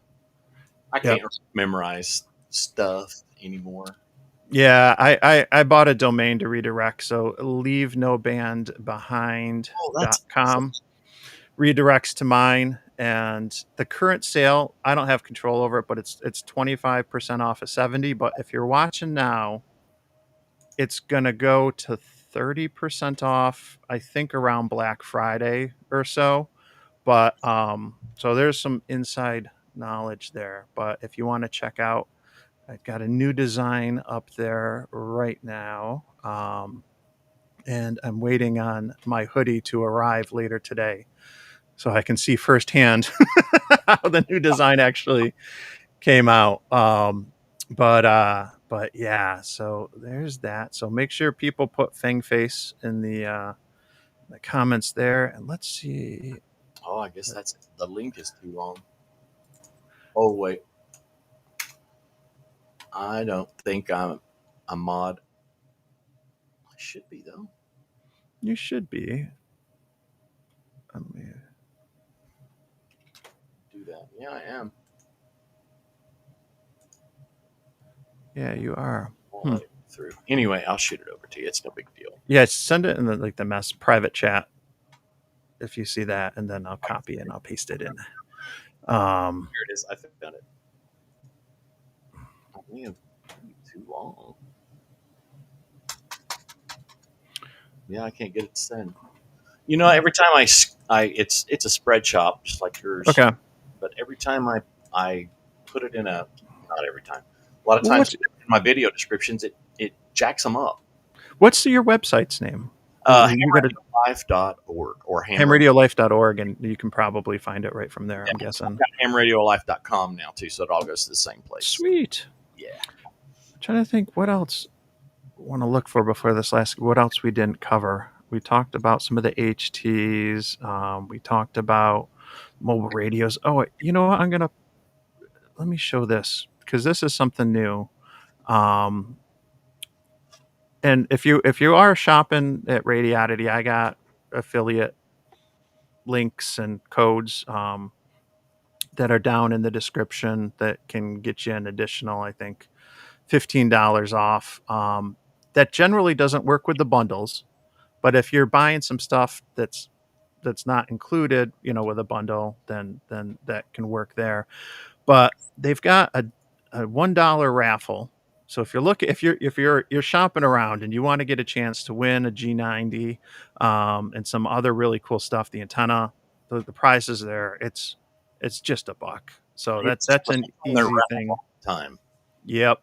I Yep. can't memorize stuff anymore. Yeah, I bought a domain to redirect, so leave no band behind Oh, dot that's awesome. com redirects to mine, and the current sale I don't have control over it, but it's 25% off of 70, but if you're watching now, it's going to go to 30% off I think around Black Friday or so. But so there's some inside knowledge there, but if you want to check out, I've got a new design up there right now. And I'm waiting on my hoodie to arrive later today so I can see firsthand how the new design actually came out. But yeah, so there's that. So make sure people put Fang Face in the comments there, and let's see. Oh, I guess that's the link is too long. Oh wait, I don't think I'm a mod. I should be though. You should be. Let me, Do that. Yeah, I am. yeah, you are. Won't let it through. Anyway, I'll shoot it over to you. It's no big deal. Yeah, send it in the mess private chat if you see that, and then I'll copy it and I'll paste it in. Here it is. I found it. Oh, man, too long. Yeah, I can't get it to send. You know, every time it's a spread shop just like yours, Okay. but every time I put it in a, not every time, a lot of Well, times in my video descriptions, it jacks them up. what's your website's name? You got to Hamradiolife.org or hamradiolife.org, and you can probably find it right from there, yeah, I'm I've guessing. got hamradiolife.com now too, so it all goes to the same place. Sweet. Yeah. I'm trying to think what else I want to look for before this last. What else we didn't cover? We talked about some of the HTs. We talked about mobile radios. Oh, you know what? Let me show this because this is something new. Um, and if you are shopping at Radiodity, I got affiliate links and codes that are down in the description that can get you an additional, I think, $15 off. that generally doesn't work with the bundles. But if you're buying some stuff that's not included, with a bundle, then that can work there. But they've got a $1 raffle. So if you're shopping around and you want to get a chance to win a G90, and some other really cool stuff, the antenna, the prizes there, it's just $1. So Yeah, that's an on their easy raffle thing. all the time. Yep.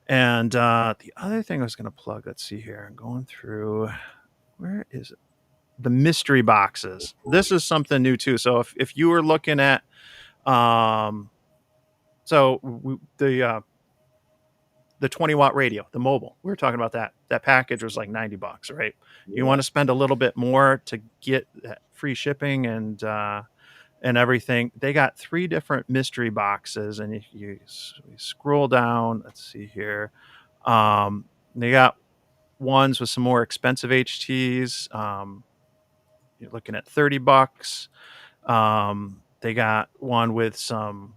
And the other thing I was going to plug, let's see here. I'm going through, where is it? The mystery boxes. Oh, This is something new too. So if you were looking at, um, the 20-watt radio, the mobile, we were talking about that. That package was like $90, right? You yeah, want to spend a little bit more to get that free shipping and everything. They got 3 different mystery boxes, and if you scroll down, let's see here. They got ones with some more expensive HTs. You're looking at $30. They got one with some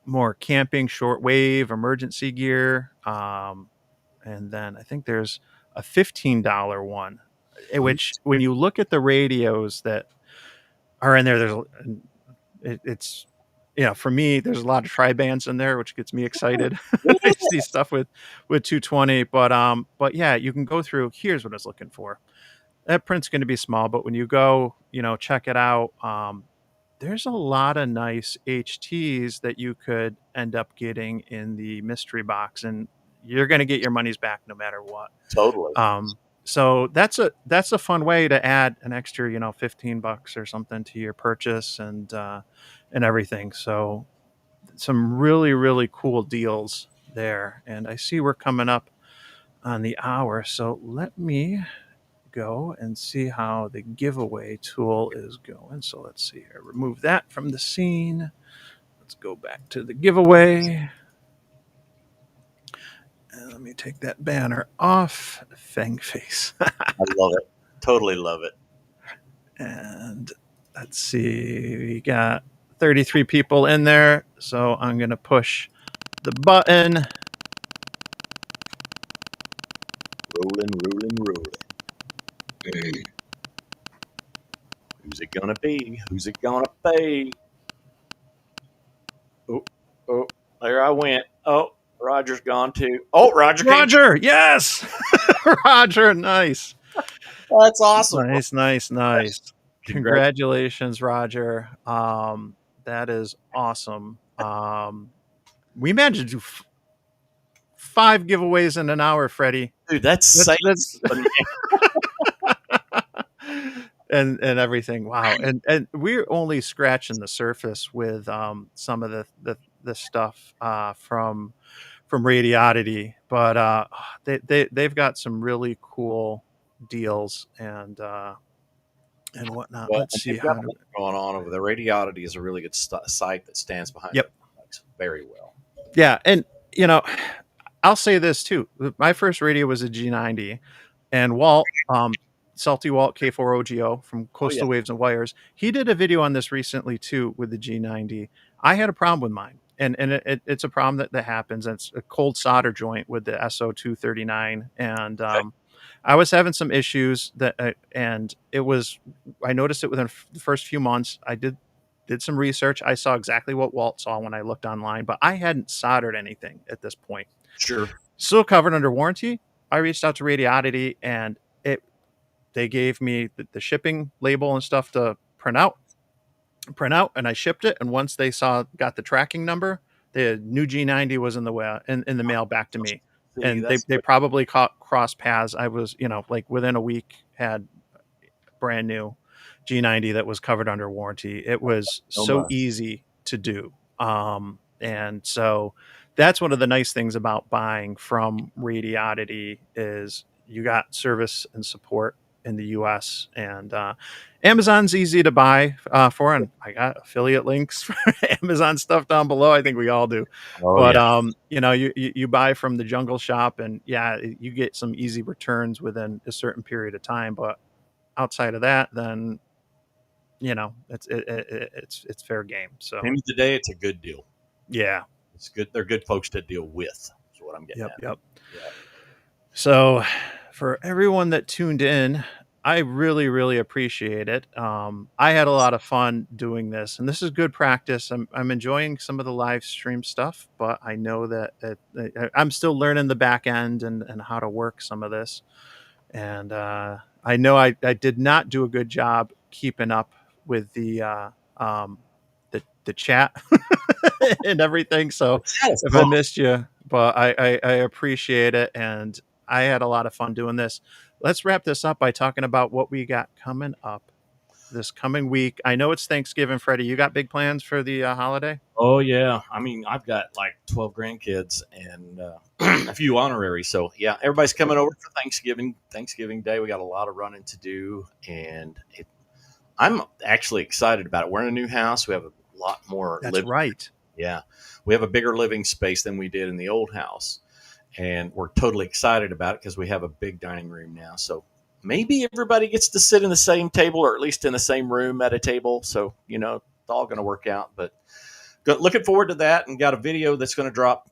more camping shortwave emergency gear. And then I think there's a $15 one, which when you look at the radios that are in there, it's, for me, there's a lot of tri bands in there, which gets me excited. I see stuff with 220, but yeah, you can go through. Here's what I was looking for. That print's going to be small, but when you go, check it out, there's a lot of nice HTs that you could end up getting in the mystery box, and you're going to get your money's back no matter what. totally. So that's a fun way to add an extra, $15 or something to your purchase, and everything. So some really, really cool deals there. And I see we're coming up on the hour, so let me go and see how the giveaway tool is going. So let's see here. Remove that from the scene. Let's go back to the giveaway. And let me take that banner off. Fang face. I love it. Totally love it. And let's see. We got 33 people in there. So I'm going to push the button. Rolling, rolling, rolling. Who's it gonna be? Who's it gonna be? Oh, oh, there I went. Oh, Roger's gone too. Oh, Roger came. Roger. Yes. Roger. Nice. That's awesome. Nice, nice, nice. Congrats. Congratulations, Roger. That is awesome. We managed to do 5 giveaways in an hour, Freddie. Dude, that's That's Satan. that's and everything. Wow. And we're only scratching the surface with some of the stuff from Radiodity, but they've got some really cool deals and whatnot. Well, Let's and see they've got how a to. lot going on over there. Radiodity is a really good site that stands behind Yep. their products very well. Yeah, and I'll say this too. My first radio was a G90, and Walt, Salty Walt K4OGO from Oh yeah, Coastal Waves and Wires, he did a video on this recently too with the G90. I had a problem with mine, and it's a problem that happens. It's a cold solder joint with the SO239, and okay, I was having some issues and it was. I noticed it within the first few months. I did some research. I saw exactly what Walt saw when I looked online, but I hadn't soldered anything at this point. sure. Still covered under warranty. I reached out to Radiodity, and they gave me the shipping label and stuff to print out, and I shipped it. And once they got the tracking number, the new G90 was in the mail back to me. See, And they probably crossed paths. I was, like within a week, had brand new G90 that was covered under warranty. It was no so muss. easy to do. And so that's one of the nice things about buying from Radiodity is you got service and support in the US, and Amazon's easy to buy for, and I got affiliate links for Amazon stuff down below. I think we all do. Oh But yeah. you buy from the Jungle Shop, and yeah, you get some easy returns within a certain period of time. But outside of that, then it's fair game. So End of the day, it's a good deal. yeah, It's good. They're good folks to deal with. Is what I'm getting yep, at. yep. Yeah. So, for everyone that tuned in, I really, really appreciate it. I had a lot of fun doing this, and this is good practice. I'm enjoying some of the live stream stuff, but I know that I'm still learning the back end and how to work some of this. And I know I did not do a good job keeping up with um, the chat and everything. So That is if I cool. missed you, but I appreciate it, and I had a lot of fun doing this. Let's wrap this up by talking about what we got coming up this coming week. I know it's Thanksgiving, Freddie. You got big plans for the holiday? Oh yeah, I mean I've got like 12 grandkids and a few honoraries. So yeah, everybody's coming over for Thanksgiving Day. We got a lot of running to do, and I'm actually excited about it. We're in a new house. We have a lot more That's living. right. Yeah, we have a bigger living space than we did in the old house, and we're totally excited about it because we have a big dining room now. So maybe everybody gets to sit in the same table, or at least in the same room at a table. So it's all going to work out. But looking forward to that, and got a video that's going to drop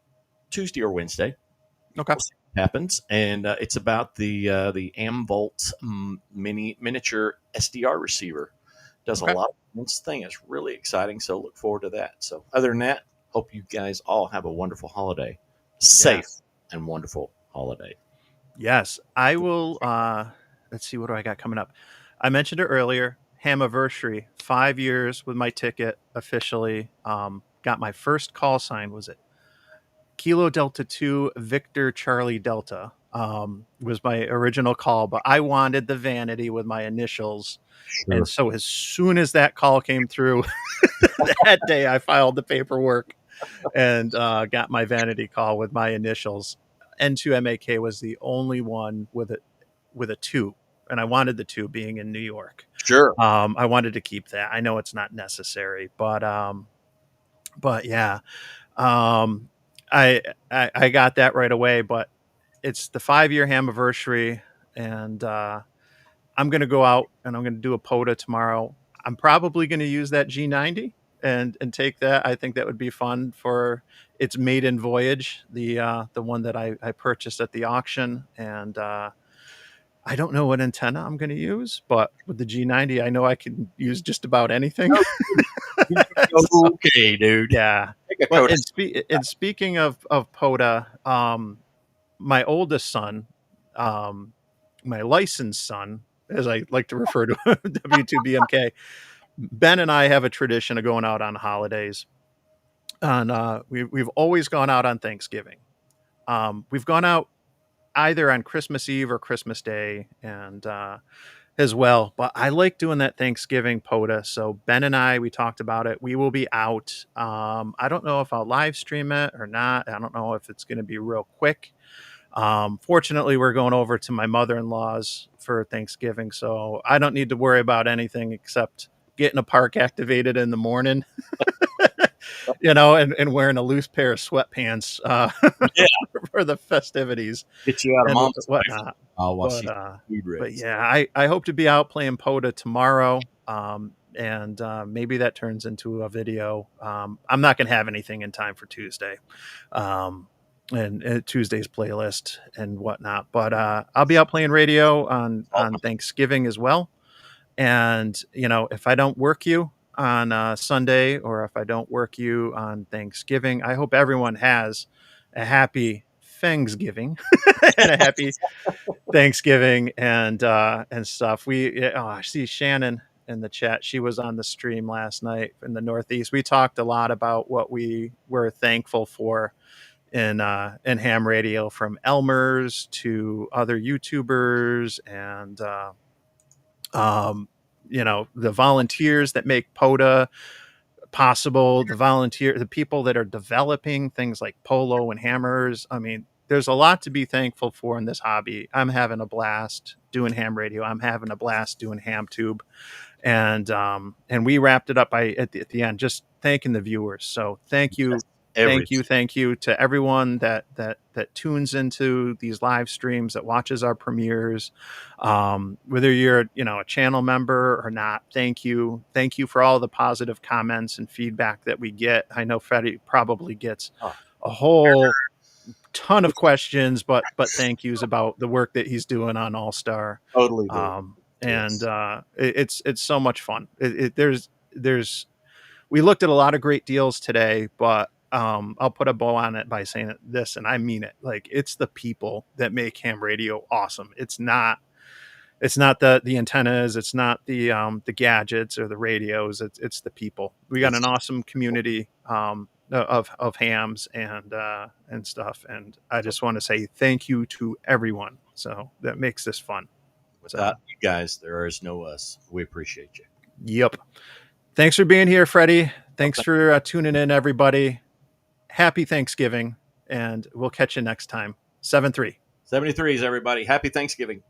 Tuesday or Wednesday. Okay. We'll see what happens, and it's about the Amvolt miniature SDR receiver. Does a Okay. lot. This thing is really exciting, so look forward to that. So other than that, hope you guys all have a wonderful holiday, safe Yes. and wonderful holiday. Yes. I will. Let's see. What do I got coming up? I mentioned it earlier. Hamiversary. 5 years with my ticket officially. Got my first call sign. Was it Kilo Delta 2 Victor Charlie Delta was my original call, but I wanted the vanity with my initials. And Sure. so as soon as that call came through that day, I filed the paperwork and got my vanity call with my initials. N2MAK was the only one with a two, and I wanted the two being in New York. Sure. I wanted to keep that. I know it's not necessary, but yeah, um, I got that right away, but it's the 5 year anniversary, and I'm gonna go out and I'm gonna do a POTA tomorrow. I'm probably gonna use that G90 and take that. I think that would be fun for its maiden voyage, the one that I purchased at the auction, and I don't know what antenna I'm gonna use, but with the G90, I know I can use just about anything. So Okay, dude. yeah. Take a But coda. and speaking of POTA, my oldest son, um, my licensed son, as I like to refer to W2BMK, Ben and I have a tradition of going out on holidays. And we've always gone out on Thanksgiving. We've gone out either on Christmas Eve or Christmas Day, and as well. But I like doing that Thanksgiving POTA. So Ben and we talked about it. We will be out. I don't know if I'll live stream it or not. I don't know if it's going to be real quick. Fortunately, we're going over to my mother-in-law's for Thanksgiving, so I don't need to worry about anything except getting a park activated in the morning, and wearing a loose pair of sweatpants Yeah, for the festivities get you out of and mom's life whatnot. while But she's food but raised. yeah, I hope to be out playing POTA tomorrow. And maybe that turns into a video. I'm not going to have anything in time for Tuesday, and Tuesday's playlist and whatnot. But I'll be out playing radio on Thanksgiving as well. And if I don't work you on Sunday, or if I don't work you on Thanksgiving, I hope everyone has a happy Fengsgiving and a happy Thanksgiving and stuff. I see Shannon in the chat. She was on the stream last night in the Northeast. We talked a lot about what we were thankful for in ham radio, from Elmers to other YouTubers, and the volunteers that make POTA possible, the people that are developing things like polo and hammers. I mean, there's a lot to be thankful for in this hobby. I'm having a blast doing ham radio. I'm having a blast doing ham tube, and we wrapped it up at the end just thanking the viewers. So Everything. thank you to everyone that tunes into these live streams, that watches our premieres, whether you're a channel member or not. Thank you for all the positive comments and feedback that we get. I know Freddie probably gets Oh, a whole ton of questions, but thank yous about the work that he's doing on All Star. Totally do. And Yes. it's so much fun. There's we looked at a lot of great deals today, but I'll put a bow on it by saying this, and I mean it. Like, it's the people that make ham radio awesome. It's not the antennas, it's not the gadgets or the radios. It's the people. We got an It's awesome community of hams and stuff, and I just want to say thank you to everyone. So that makes this fun. without So, you guys, there is no us. We appreciate you. yep. Thanks for being here, Freddie. Well, Thanks for tuning in, everybody. Happy Thanksgiving, and we'll catch you next time. 7-3. 73s, everybody. Happy Thanksgiving.